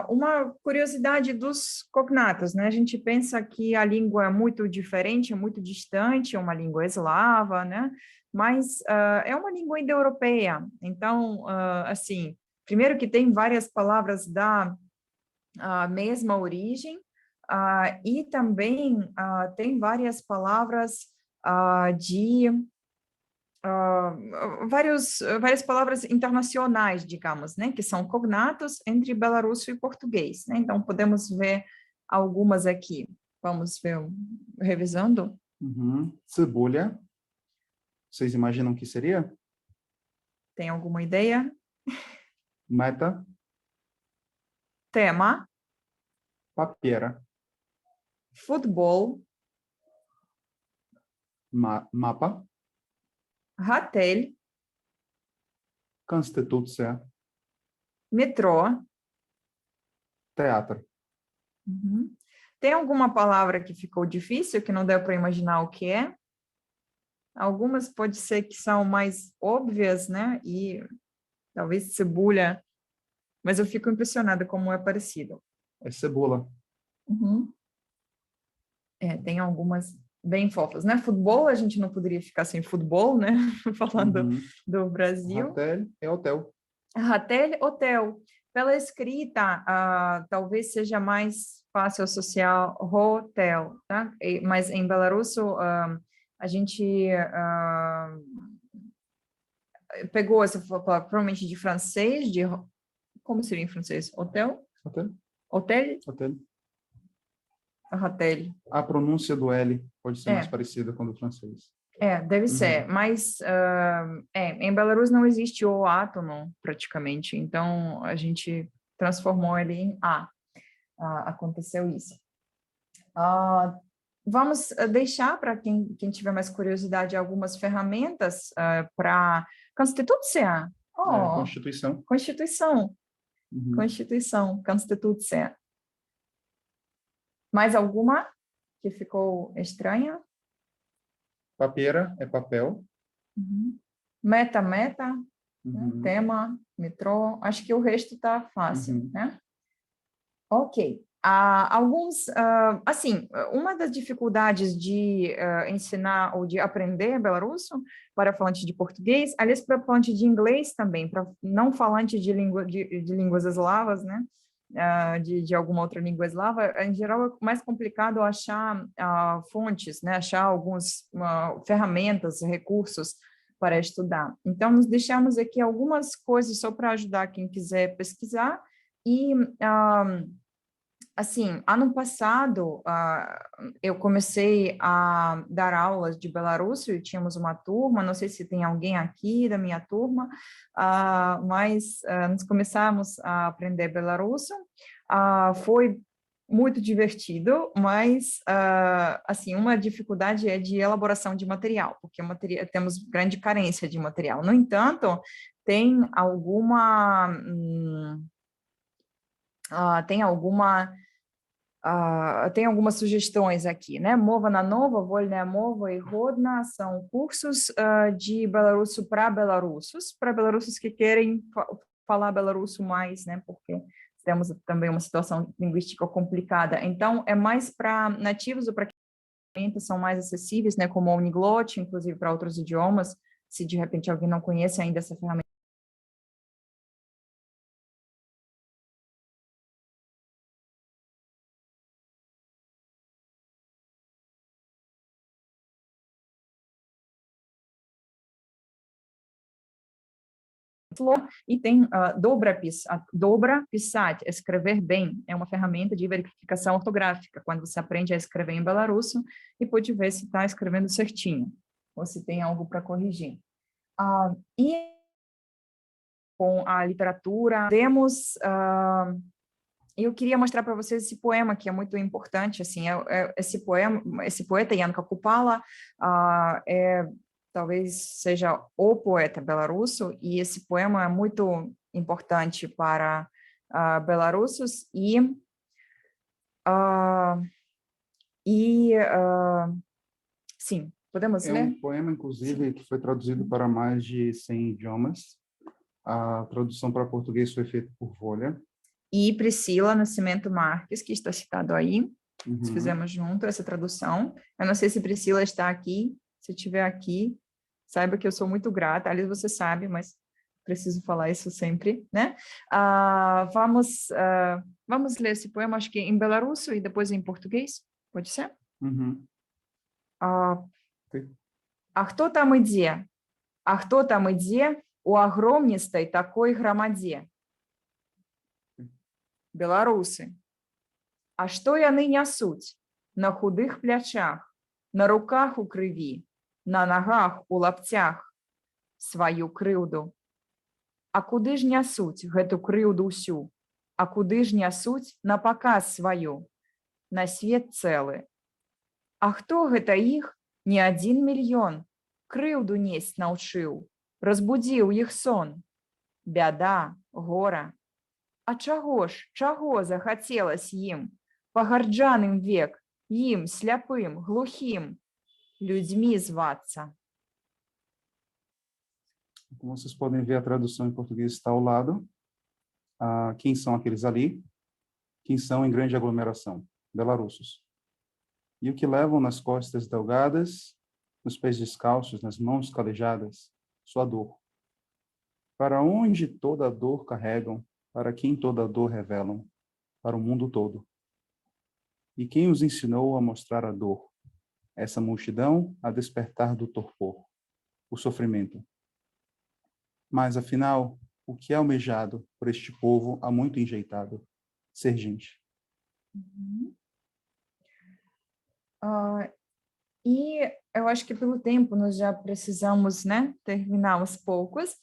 uma curiosidade dos cognatos, né? A gente pensa que a língua é muito diferente, é muito distante, é uma língua eslava, né? Mas é uma língua indo-europeia. Então, assim, primeiro que tem várias palavras da mesma origem, e também tem várias palavras de várias palavras internacionais, digamos, né, que são cognatos entre belarusso e português, né? Então podemos ver algumas aqui. Vamos ver, revisando. Uhum. Cebola. Vocês imaginam o que seria? Tem alguma ideia? Meta. Tema, Papiera. futebol, Mapa. ratel, Конституция. metrô. Teatro. Tem alguma palavra que ficou difícil, que não deu para imaginar o que é? Algumas pode ser que são mais óbvias, né? E talvez cebola, mas eu fico impressionada como é parecido. É cebola. Tem algumas bem fofas, né? Futebol, a gente não poderia ficar sem futebol, né? Falando do Brasil. Hotel é hotel. Ratel, hotel. Pela escrita, talvez seja mais fácil associar hotel, tá? Mas em belarusso, a gente pegou essa palavra provavelmente de francês, como seria em francês? Hotel? Hotel. Hotel? Hotel. Ratel. A pronúncia do L pode ser mais parecida com a do francês. Deve ser, mas em Belarus não existe o átomo praticamente, então a gente transformou ele em A. Aconteceu isso. Vamos deixar para quem tiver mais curiosidade algumas ferramentas para Constituição. Constituição. Constituição. Constituição, Constituição. Mais alguma que ficou estranha? Papiera é papel. Meta, né? Tema, metrô. Acho que o resto está fácil, né? Ok. Assim, uma das dificuldades de ensinar ou de aprender belarusso para falante de português, aliás, para falante de inglês também, para não falante de línguas eslavas, né? De alguma outra língua eslava, em geral é mais complicado achar fontes, né? Achar algumas ferramentas, recursos para estudar. Então, nós deixamos aqui algumas coisas só para ajudar quem quiser pesquisar. E, assim, ano passado, eu comecei a dar aulas de belarusso e tínhamos uma turma, não sei se tem alguém aqui da minha turma, mas nós começamos a aprender belarusso. Foi muito divertido, mas, assim, uma dificuldade é de elaboração de material, porque temos grande carência de material. No entanto, tem alguma Tem algumas sugestões aqui, né? Mova na Nova, Volnaya Mova e Rodna são cursos de belarusso para belarussos que querem falar belarusso mais, né? Porque temos também uma situação linguística complicada. Então, é mais para nativos ou para que são mais acessíveis, né? Como o Omniglot, inclusive para outros idiomas, se de repente alguém não conhece ainda essa ferramenta. E tem Dobra Pisat, escrever bem, é uma ferramenta de verificação ortográfica, quando você aprende a escrever em belarusso e pode ver se está escrevendo certinho, ou se tem algo para corrigir. E com a literatura, temos... eu queria mostrar para vocês esse poema, que é muito importante, assim, esse poeta, Jan Kupala, talvez seja o poeta belarusso, e esse poema é muito importante para belarussos, sim, podemos ler? É um poema, inclusive, que foi traduzido para mais de 100 idiomas. A tradução para português foi feita por Volha. E Priscila Nascimento Marques, que está citado aí. Nós Uhum. fizemos junto essa tradução. Eu não sei se Priscila está aqui. Se estiver aqui, saiba que eu sou muito grata. Aliás, você sabe, mas preciso falar isso sempre, né? Vamos ler esse poema, acho que em belarusso e depois em português. Pode ser? Uhum. А хто там ідзе? А хто там ідзе у агромністай такой грамадзе? Беларусы. А што яны нясуць? На худых плячах, на руках у крыві, на нагах у лапцях сваю крыўду. А куды ж нясуць гэту крыўду ўсю? А куды ж нясуць на паказ сваю? На свет цэлы. А хто гэта іх? Не 1 мільён. Крыўду несць наўчыў, разбудзіў іх сон. Бяда, гора. А чаго захацелась ім? Пагарджаным век, ім, сляпым, глухим, людьми зваться. Como vocês podem ver, a tradução em português está ao lado. Quem são aqueles ali? Quem são em grande aglomeração? Belarussos. E o que levam nas costas delgadas, nos pés descalços, nas mãos calejadas? Sua dor. Para onde toda a dor carregam? Para quem toda a dor revelam? Para o mundo todo. E quem os ensinou a mostrar a dor? Essa multidão a despertar do torpor, o sofrimento. Mas, afinal, o que é almejado por este povo há muito enjeitado? Ser gente. E eu acho que pelo tempo nós já precisamos, né, terminar aos poucos.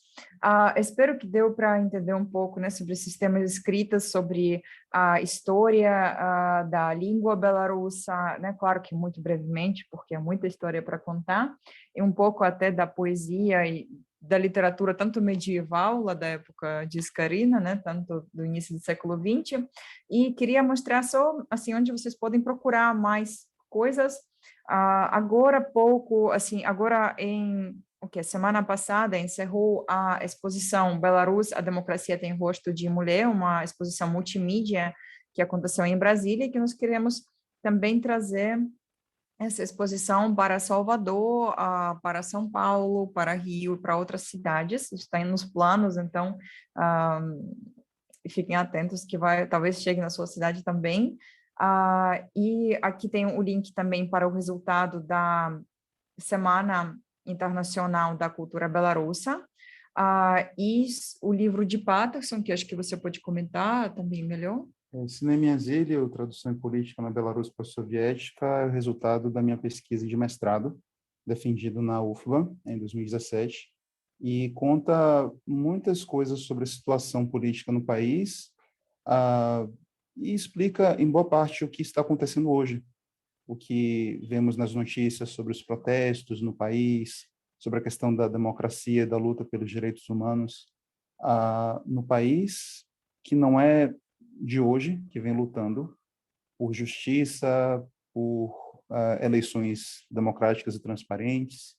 Espero que deu para entender um pouco, né, sobre sistemas escritos, sobre a história da língua belarussa, né, claro que muito brevemente, porque é muita história para contar, e um pouco até da poesia e da literatura, tanto medieval, lá da época de Iscarina, né, tanto do início do século XX, e queria mostrar só, assim, onde vocês podem procurar mais coisas. Agora pouco, assim, semana passada encerrou a exposição Belarus, a democracia tem rosto de mulher, uma exposição multimídia que aconteceu em Brasília e que nós queremos também trazer essa exposição para Salvador, para São Paulo, para Rio, para outras cidades, está nos planos, então fiquem atentos que talvez chegue na sua cidade também. E aqui tem o link também para o resultado da Semana Internacional da Cultura Belarussa, e o livro de Patterson, que acho que você pode comentar também melhor. Cinema em Exílio, Tradução e Política na Belarus Pós-Soviética, é o resultado da minha pesquisa de mestrado, defendido na UFBA, em 2017, e conta muitas coisas sobre a situação política no país, e explica, em boa parte, o que está acontecendo hoje, o que vemos nas notícias sobre os protestos no país, sobre a questão da democracia, da luta pelos direitos humanos no país, que não é de hoje, que vem lutando, por justiça, por eleições democráticas e transparentes.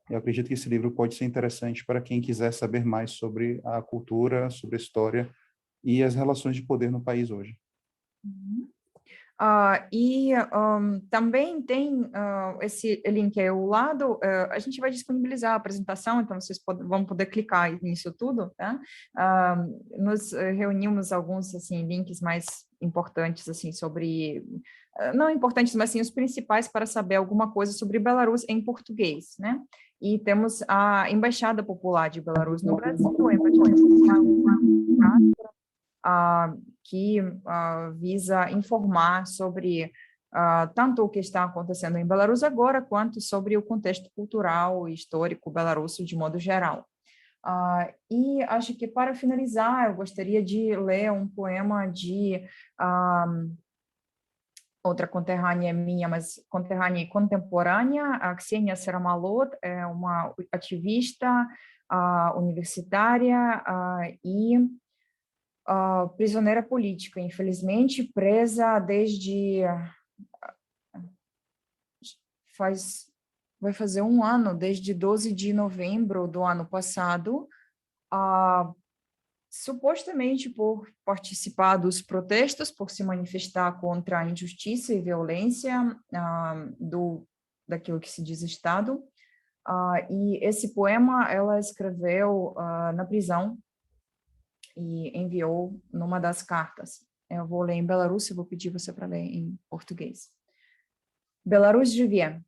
Eu acredito que esse livro pode ser interessante para quem quiser saber mais sobre a cultura, sobre a história e as relações de poder no país hoje. Também tem esse link aí ao lado, a gente vai disponibilizar a apresentação, então vocês vão poder clicar nisso tudo, tá? Nós reunimos alguns, assim, links mais importantes, assim, sobre, não importantes, mas, assim, os principais para saber alguma coisa sobre Belarus em português, né? E temos a Embaixada Popular de Belarus no Brasil, a Embaixada Popular, que visa informar sobre tanto o que está acontecendo em Belarus agora, quanto sobre o contexto cultural e histórico belarusso de modo geral. E acho que, para finalizar, eu gostaria de ler um poema de outra conterrânea minha, mas conterrânea e contemporânea, a Ksenia Saramalot, é uma ativista universitária e prisioneira política, infelizmente, presa desde vai fazer um ano, desde 12 de novembro do ano passado, supostamente por participar dos protestos, por se manifestar contra a injustiça e violência daquilo que se diz Estado. E esse poema ela escreveu na prisão, e enviou numa das cartas. Eu vou ler em Belarus e vou pedir você para ler em português. Беларусь живе.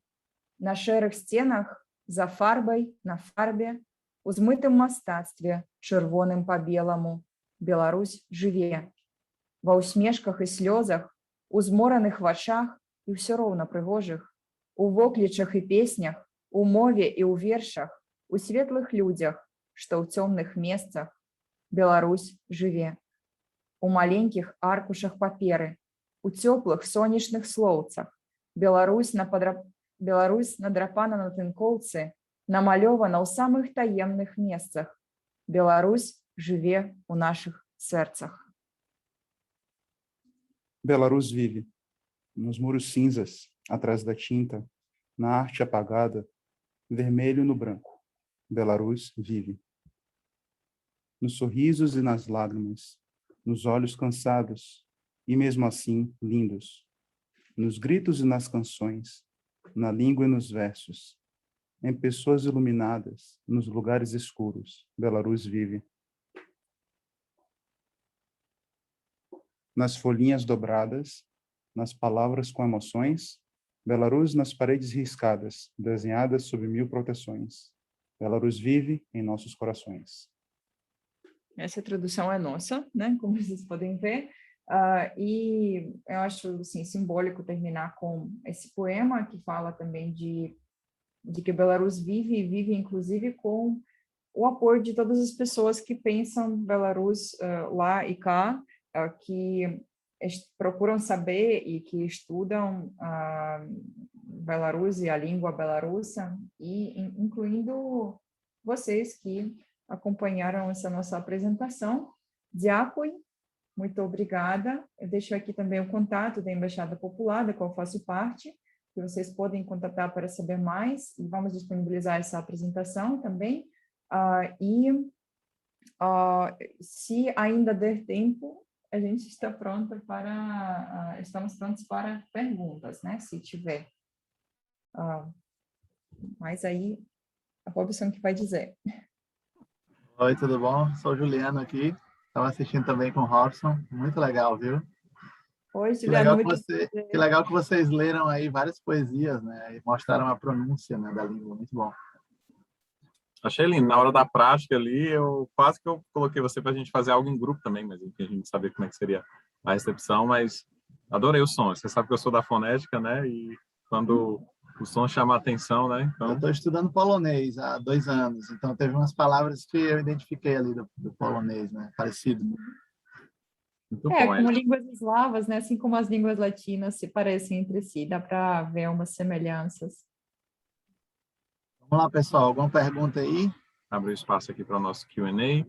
На шерых стенах, за фарбой, на фарбе, у змитим мастацтві, червоним по білому. Беларусь живе. Ва усмешках і сльозах, у зморених в очах і все ровно пригожих, у воклічах і песнях, у мові і у вершах, у светлых людях, што ў цёмных месцах. Беларусь живе. У маленьких аркушах паперы, у теплых сонечных слоўцах. Беларусь надрапана на тынкоўцы, намалёвана ў самых таемных месцах. Беларусь живе у наших сердцах. Belarus vive. Nos muros cinzas, atrás da tinta, na arte apagada, vermelho no branco. Belarus vive. Nos sorrisos e nas lágrimas, nos olhos cansados e mesmo assim lindos, nos gritos e nas canções, na língua e nos versos, em pessoas iluminadas, nos lugares escuros, Belarus vive. Nas folhinhas dobradas, nas palavras com emoções, Belarus nas paredes riscadas, desenhadas sob 1000 proteções. Belarus vive em nossos corações. Essa tradução é nossa, né? Como vocês podem ver. E eu acho, assim, simbólico terminar com esse poema, que fala também de que Belarus vive inclusive com o apoio de todas as pessoas que pensam Belarus lá e cá, que procuram saber e que estudam Belarus e a língua belarussa, e incluindo vocês que acompanharam essa nossa apresentação. Dziękuję, muito obrigada. Eu deixo aqui também o contato da Embaixada Popular, da qual faço parte, que vocês podem contatar para saber mais, e vamos disponibilizar essa apresentação também. Se ainda der tempo, a gente está pronta para, estamos prontos para perguntas, né? Se tiver. Mas aí, a Robson que vai dizer. Oi, tudo bom? Sou o Juliano aqui. Estava assistindo também com o Robson. Muito legal, viu? Oi, Juliano. Que legal que vocês leram aí várias poesias, né? E mostraram a pronúncia, né, da língua. Muito bom. Achei lindo. Na hora da prática ali, eu quase que eu coloquei você para a gente fazer algo em grupo também, mas enfim, a gente saber como é que seria a recepção, mas adorei o som. Você sabe que eu sou da fonética, né? E quando o som chama a atenção, né? Então... Eu estou estudando polonês há 2 anos, então teve umas palavras que eu identifiquei ali do polonês, né? Parecido. Muito bom, como línguas eslavas, né? Assim como as línguas latinas se parecem entre si, dá para ver umas semelhanças. Vamos lá, pessoal. Alguma pergunta aí? Abre o espaço aqui para o nosso Q&A.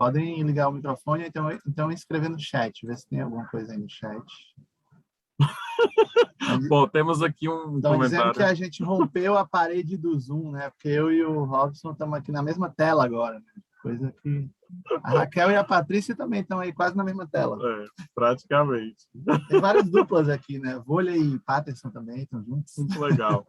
podem ligar o microfone, então escrever no chat, ver se tem alguma coisa aí no chat. Bom, temos aqui um Estão dizendo que comentário. a gente rompeu a parede do Zoom, né? Porque eu e o Robson estamos aqui na mesma tela agora, né? Coisa que a Raquel e a Patrícia também estão aí quase na mesma tela. Praticamente. Tem várias duplas aqui, né? Vôlei e Patterson também estão juntos. Muito legal.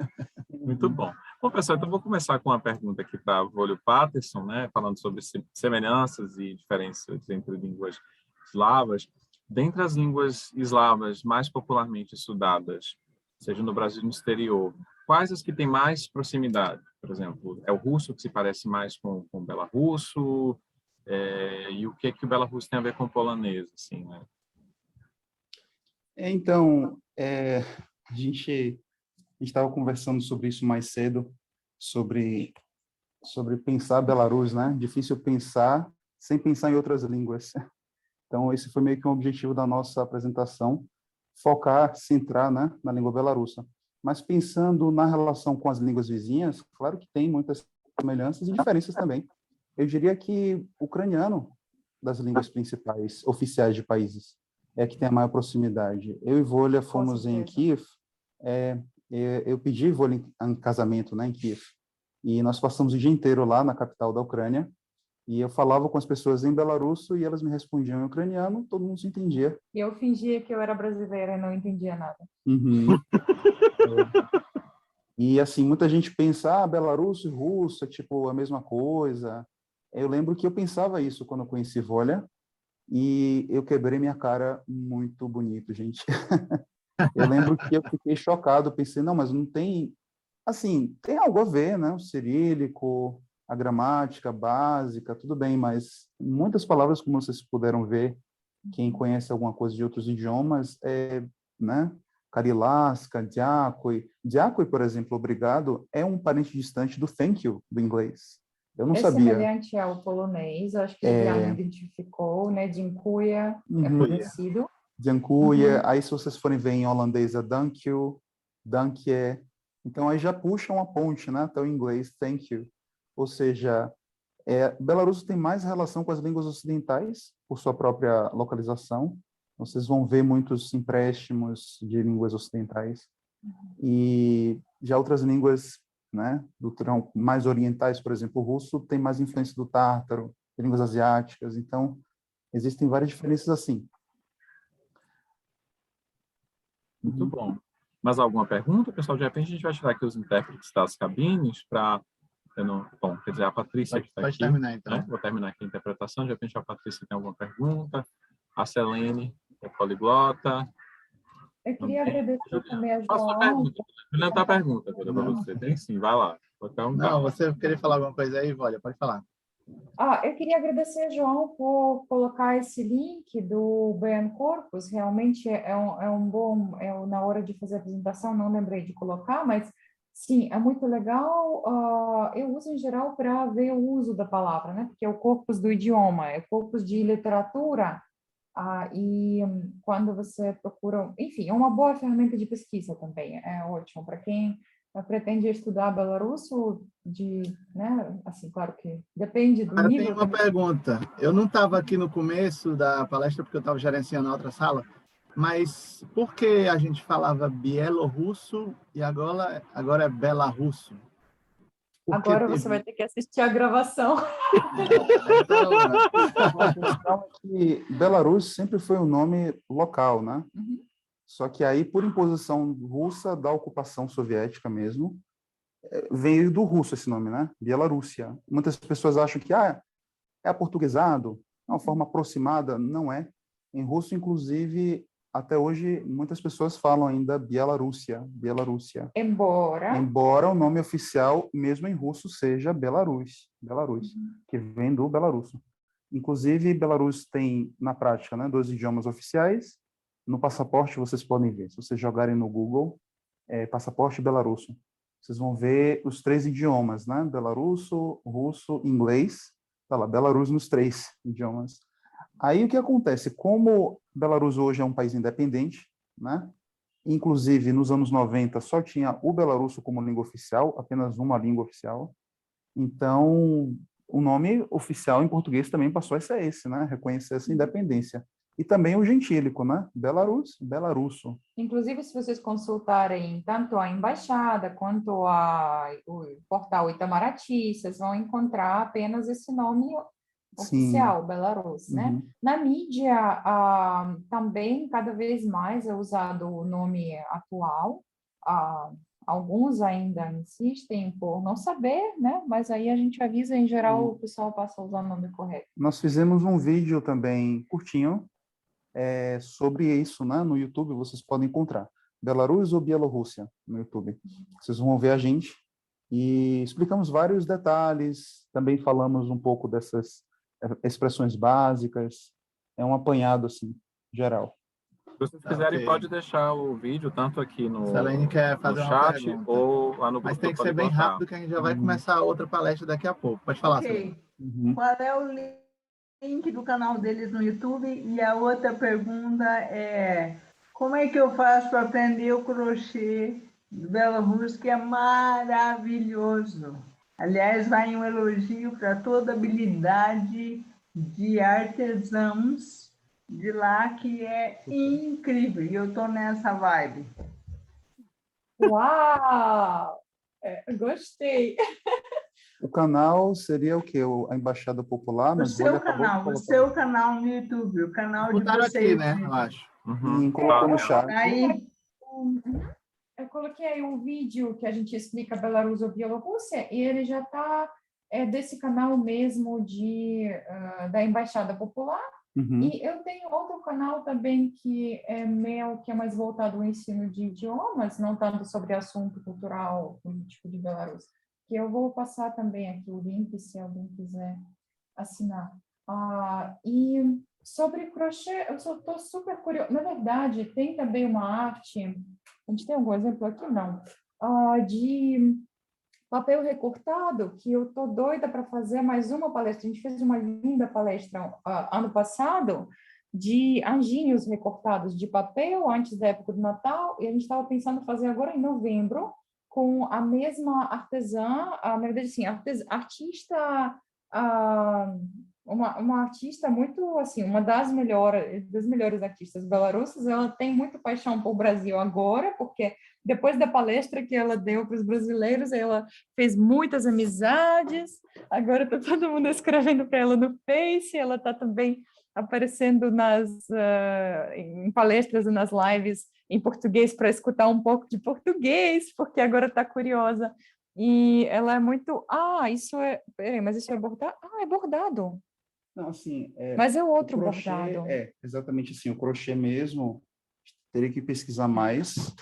Muito bom. Bom, pessoal, então vou começar com uma pergunta aqui para o Wólio Patterson, né, falando sobre semelhanças e diferenças entre línguas eslavas. Dentre as línguas eslavas mais popularmente estudadas, seja no Brasil e no exterior, quais as que têm mais proximidade? Por exemplo, é o russo que se parece mais com o belarrusso? E o que o belarrusso tem a ver com o polonês? Assim, né? Então, a gente estava conversando sobre isso mais cedo, sobre pensar Belarus, né? Difícil pensar sem pensar em outras línguas. Então, esse foi meio que um objetivo da nossa apresentação, focar, centrar, né, na língua belarussa. Mas pensando na relação com as línguas vizinhas, claro que tem muitas semelhanças e diferenças também. Eu diria que o ucraniano, das línguas principais oficiais de países, é que tem a maior proximidade. Eu e Volha fomos em Kiev, eu pedi Volha em casamento, né, em Kiev, e nós passamos o dia inteiro lá na capital da Ucrânia, e eu falava com as pessoas em belarusso e elas me respondiam em ucraniano, todo mundo se entendia. E eu fingia que eu era brasileira e não entendia nada. Uhum. E assim, muita gente pensa, belarusso e russo é tipo a mesma coisa. Eu lembro que eu pensava isso quando eu conheci Volha, e eu quebrei minha cara muito bonito, gente. Eu lembro que eu fiquei chocado, pensei, não, mas não tem... Assim, tem algo a ver, né? O cirílico, a gramática básica, tudo bem, mas muitas palavras, como vocês puderam ver, quem conhece alguma coisa de outros idiomas, né? Karilaska, Diakoi. Diakoi, por exemplo, obrigado, é um parente distante do thank you, do inglês. Eu não É sabia. semelhante ao polonês, acho que o Adriano identificou, né? Dziękuję é parecido. Dziękuję. Aí, se vocês forem ver em holandês, é thank you, dankie. Então, aí já puxam a ponte, né? Até o inglês, thank you. Ou seja, Belarus tem mais relação com as línguas ocidentais, por sua própria localização. Vocês vão ver muitos empréstimos de línguas ocidentais. E já outras línguas, né, do tronco mais orientais, por exemplo, o russo tem mais influência do tártaro, línguas asiáticas. Então, existem várias diferenças assim. Muito bom. Mais alguma pergunta, pessoal? De repente, a gente vai tirar aqui os intérpretes das cabines para... Bom, quer dizer, a Patrícia que está aqui. Pode terminar, então. Né? Vou terminar aqui a interpretação. De repente, a Patrícia tem alguma pergunta. A Selene, que é poliglota. Eu queria agradecer também a Faça a João. pergunta. Não está a pergunta para você. Tem sim, vai lá. Não, você queria falar alguma coisa aí, Volha? Pode falar. Eu queria agradecer, João, por colocar esse link do Bem Corpus. Realmente é um bom... na hora de fazer a apresentação, não lembrei de colocar, mas sim, é muito legal. Eu uso em geral para ver o uso da palavra, né? Porque é o corpus do idioma, é o corpus de literatura. E quando você procura... Enfim, é uma boa ferramenta de pesquisa também. É ótimo para quem pretende estudar belarusso, né? Assim, claro que depende do nível. Eu tenho uma pergunta. Eu não estava aqui no começo da palestra porque eu estava gerenciando a outra sala, mas por que a gente falava bielorrusso e agora é belarrusso? Agora você vai ter que assistir a gravação. A questão é que Belarus sempre foi um nome local, né? Só que aí, por imposição russa da ocupação soviética mesmo, veio do russo esse nome, né? Bielorrússia. Muitas pessoas acham que é aportuguesado, é uma forma aproximada. Não é. Em russo, inclusive, até hoje, muitas pessoas falam ainda Bielorrússia. Embora o nome oficial, mesmo em russo, seja Belarus, que vem do belarusso. Inclusive, Belarus tem, na prática, né, 2 idiomas oficiais. No passaporte, vocês podem ver. Se vocês jogarem no Google, passaporte belarusso, vocês vão ver os 3 idiomas, né? Belarusso, russo, inglês. Tá lá, Belarus nos 3 idiomas. Aí o que acontece? Como Belarus hoje é um país independente, né? Inclusive nos anos 90 só tinha o belarusso como língua oficial, apenas uma língua oficial. Então o nome oficial em português também passou a ser esse, né? Reconhecer essa independência. E também o gentílico, né? Belarus, belarusso. Inclusive, se vocês consultarem tanto a embaixada quanto o portal Itamaraty, vocês vão encontrar apenas esse nome Sim. oficial, Belarus, né? Uhum. Na mídia, também cada vez mais é usado o nome atual. Alguns ainda insistem por não saber, né? Mas aí a gente avisa, em geral, o pessoal passa a usar o nome correto. Nós fizemos um vídeo também curtinho sobre isso, né? No YouTube vocês podem encontrar. Belarus ou Bielorrússia no YouTube. Vocês vão ver a gente e explicamos vários detalhes, também falamos um pouco dessas expressões básicas. É um apanhado, assim, geral. Se vocês quiserem, Ok. pode deixar o vídeo tanto aqui no, Selene quer no fazer uma chat pergunta. ou lá no Mas grupo tem do que ser bem Poliglota. rápido, que a gente já vai começar outra palestra daqui a pouco. Pode falar, Selene. Uhum. Qual é o link do canal deles no YouTube? E a outra pergunta é: como é que eu faço para aprender o crochê do Belarus, que é maravilhoso? Aliás, vai um elogio para toda a habilidade de artesãos de lá, que é incrível. E eu estou nessa vibe. Uau! Gostei! O canal seria o quê? A Embaixada Popular? O Mas seu canal no YouTube, o canal de Botaram vocês. aqui, né? Eu acho. Uhum. Colocou no chat. Aí, Eu coloquei aí um vídeo que a gente explica Belarus ou Bielorrússia, e ele já está desse canal mesmo da Embaixada Popular. Uhum. E eu tenho outro canal também que é meu, que é mais voltado ao ensino de idiomas, não tanto sobre assunto cultural político de Belarus, que eu vou passar também aqui o link, se alguém quiser assinar. E sobre crochê, eu estou super curiosa. Na verdade, tem também uma arte, a gente tem algum exemplo aqui? Não. De papel recortado, que eu estou doida para fazer mais uma palestra. A gente fez uma linda palestra ano passado de anjinhos recortados de papel antes da época do Natal, e a gente estava pensando em fazer agora em novembro com a mesma artesã, na verdade, sim, artista, uma artista muito, assim, uma das melhores artistas belarussas. Ela tem muita paixão por Brasil agora, porque depois da palestra que ela deu para os brasileiros, ela fez muitas amizades, agora está todo mundo escrevendo para ela no Face, ela está também aparecendo em palestras e nas lives em português para escutar um pouco de português, porque agora está curiosa. E ela é muito... isso é... Peraí, mas isso é bordado? É bordado. Não, assim... Mas é outro o crochê, bordado. Exatamente assim, o crochê mesmo, teria que pesquisar mais,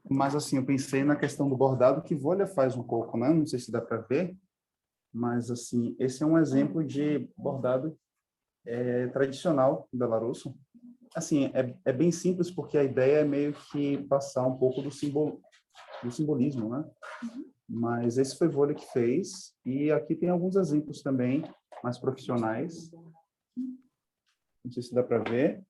mas assim, eu pensei na questão do bordado, que Volha faz um pouco, né? Não sei se dá para ver, mas assim, esse é um exemplo de bordado tradicional belarusso. Assim, é bem simples, porque a ideia é meio que passar um pouco do simbolismo, né? Mas esse foi Volha que fez, e aqui tem alguns exemplos também, mais profissionais. Não sei se dá para ver.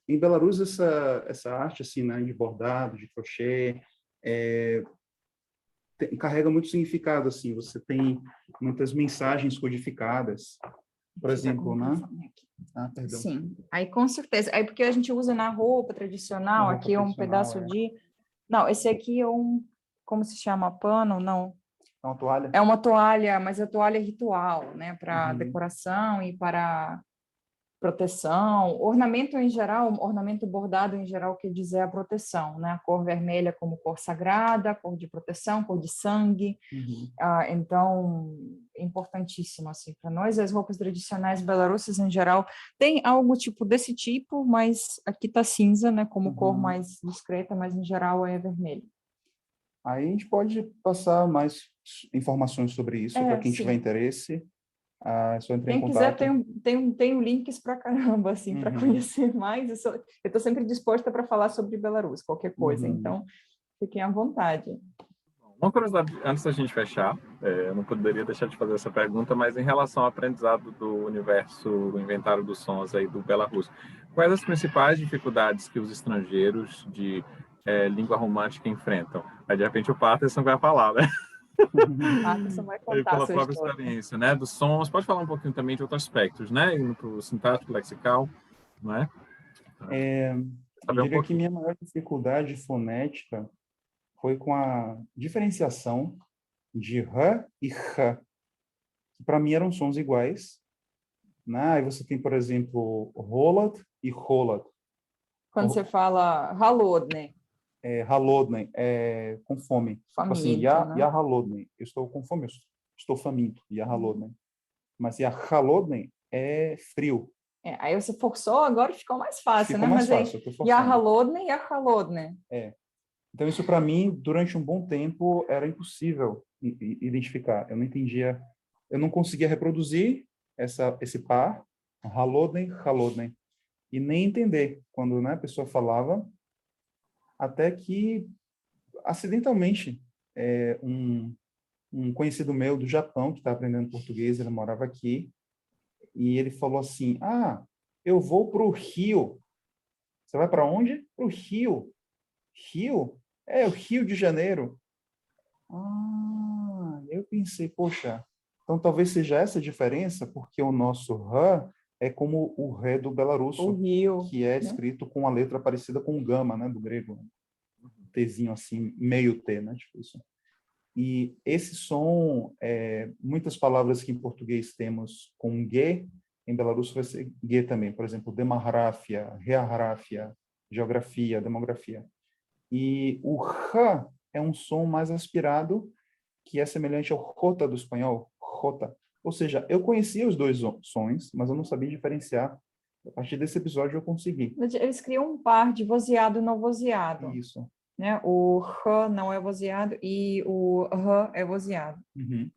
Em Belarus, essa arte assim, né, de bordado, de crochê, carrega muito significado. Assim, você tem muitas mensagens codificadas, por exemplo, né? Perdão. Sim, aí com certeza. Aí porque a gente usa na roupa tradicional, Na roupa aqui é um tradicional, pedaço de... Não, esse aqui é como se chama? Pano? Não. É uma toalha? É uma toalha, mas a toalha é ritual, né? Para Uhum. decoração e para proteção. Ornamento em geral, ornamento bordado em geral quer dizer a proteção, né? A cor vermelha como cor sagrada, cor de proteção, cor de sangue. Uhum. Então, é importantíssimo, assim, para nós. As roupas tradicionais belarussas em geral tem algo desse tipo, mas aqui tá cinza, né? Como cor mais discreta, mas em geral é vermelho. Aí a gente pode passar mais informações sobre isso para quem tiver interesse. É só entrar em contato. Quem quiser, tem links para caramba, assim, para conhecer mais. Eu estou sempre disposta para falar sobre Belarus, qualquer coisa, então fiquem à vontade. Uma curiosidade, antes da gente fechar, eu não poderia deixar de fazer essa pergunta, mas em relação ao aprendizado do universo, do inventário dos sons aí do Belarus, quais as principais dificuldades que os estrangeiros de língua romântica enfrentam. Aí, de repente, o Patterson vai falar, né? Patterson vai Aí, contar a pela sua própria história. experiência, né? Dos sons. Pode falar um pouquinho também de outros aspectos, né? Indo para o sintático, lexical, não é? Eu Saber um diria que pouquinho. minha maior dificuldade fonética foi com a diferenciação de r e h, que para mim eram sons iguais, né? Aí você tem, por exemplo, rolat e rolat. Quando você fala halodne, Halodnen, com fome. Tipo assim, faminto, né? ya halodnen, eu estou com fome, eu estou faminto, ya halodnen. Mas ya halodnen é frio, Aí você forçou, agora ficou mais fácil, ficou né? mais Mas aí, fácil, eu estou forçando. Yahalodne, Yahalodne. Então, isso para mim, durante um bom tempo, era impossível identificar. Eu não entendia, eu não conseguia reproduzir esse par, halodnen, halodnen, e nem entender quando, né, a pessoa falava, até que, acidentalmente, um conhecido meu do Japão, que está aprendendo português, ele morava aqui, e ele falou assim, eu vou para o Rio. Você vai para onde? Para o Rio. Rio? É, o Rio de Janeiro. Eu pensei, poxa, então talvez seja essa a diferença, porque o nosso R é como o Ré do O belarusso, Rio, que é né? escrito com a letra parecida com o gama, né, do grego. Tzinho assim, meio T, né, tipo isso. E esse som, muitas palavras que em português temos com G, em belarusso vai ser G também. Por exemplo, demografia, rearrafia, geografia, demografia. E o H é um som mais aspirado, que é semelhante ao jota do espanhol, jota. Ou seja, eu conhecia os dois sons, mas eu não sabia diferenciar. A partir desse episódio eu consegui. Eles criam um par de vozeado e não vozeado, Isso. né? O R não é vozeado e o R é vozeado. Uhum.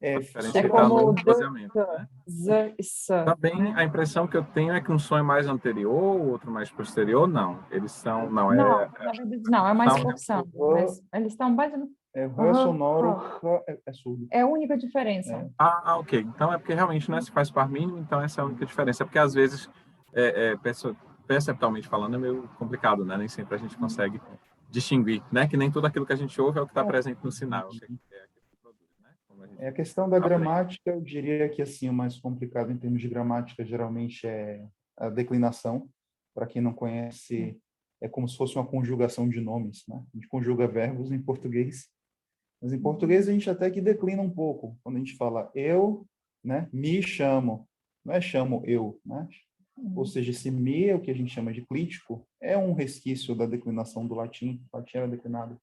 Diferenciar como no D, baseamento, né? Z e S, Também né? a impressão que eu tenho é que um som é mais anterior, o outro mais posterior, não. Eles são, não, Não, na verdade não, é mais Não, forçando, o mas eles estão basicamente... Ré é sonoro, H é surdo. É a única diferença. ok. Então é porque realmente, né, se faz par mínimo, então essa é a única diferença. Porque às vezes, perceptualmente falando, é meio complicado, né? Nem sempre a gente consegue distinguir, né? Que nem tudo aquilo que a gente ouve é o que está presente no sinal, é aquilo que produz, né? Como a gente A questão da aprende. gramática, eu diria que assim, o mais complicado em termos de gramática geralmente é a declinação. Para quem não conhece, é como se fosse uma conjugação de nomes, né? A gente conjuga verbos em português, mas em português a gente até que declina um pouco. Quando a gente fala eu, né, me chamo, não é chamo eu, né? Ou seja, esse me, o que a gente chama de clítico, é um resquício da declinação do latim. O latim era declinado.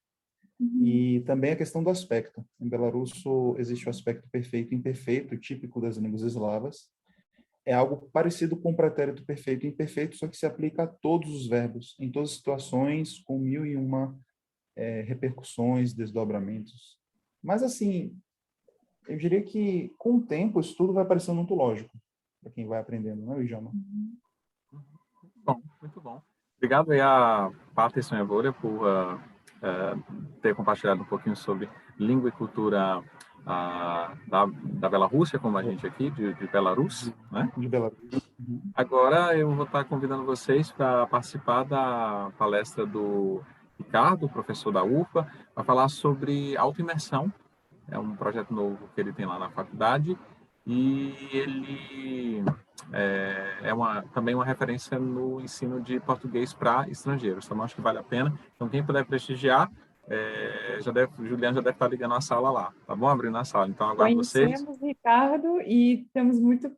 E também a questão do aspecto. Em belarusso existe o aspecto perfeito e imperfeito, típico das línguas eslavas. É algo parecido com o pretérito perfeito e imperfeito, só que se aplica a todos os verbos, em todas as situações, com 1001 repercussões, desdobramentos. Mas, assim, eu diria que, com o tempo, isso tudo vai parecendo muito lógico para quem vai aprendendo, né, o idioma. Bom, muito bom. Obrigado aí a Patterson e a Vôlea por ter compartilhado um pouquinho sobre língua e cultura da Bielorrússia, como a gente aqui, de Belarus, né? De Belarus. Agora eu vou estar convidando vocês para participar da palestra do Ricardo, professor da UFA, para falar sobre autoimersão. É um projeto novo que ele tem lá na faculdade e ele também uma referência no ensino de português para estrangeiros. Então, acho que vale a pena. Então, quem puder prestigiar, Juliana já deve estar ligando a sala lá, tá bom? Abrindo a sala. Então, aguardo vocês. Conhecemos o Ricardo e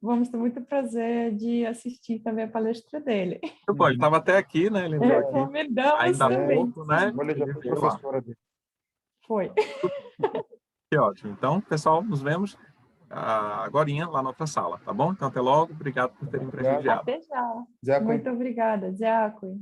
vamos ter muito prazer de assistir também a palestra dele. Bom, ele estava até aqui, né? Ele entrou aqui Convidamos ainda há também. pouco, né? Olha, já Ele foi veio lá. professora dele. Foi. Que ótimo. Então, pessoal, nos vemos agorinha lá na outra sala, tá bom? Então, até logo. Obrigado por terem prestigiado. Até já. Dziękuję. Muito obrigada, Dziaco.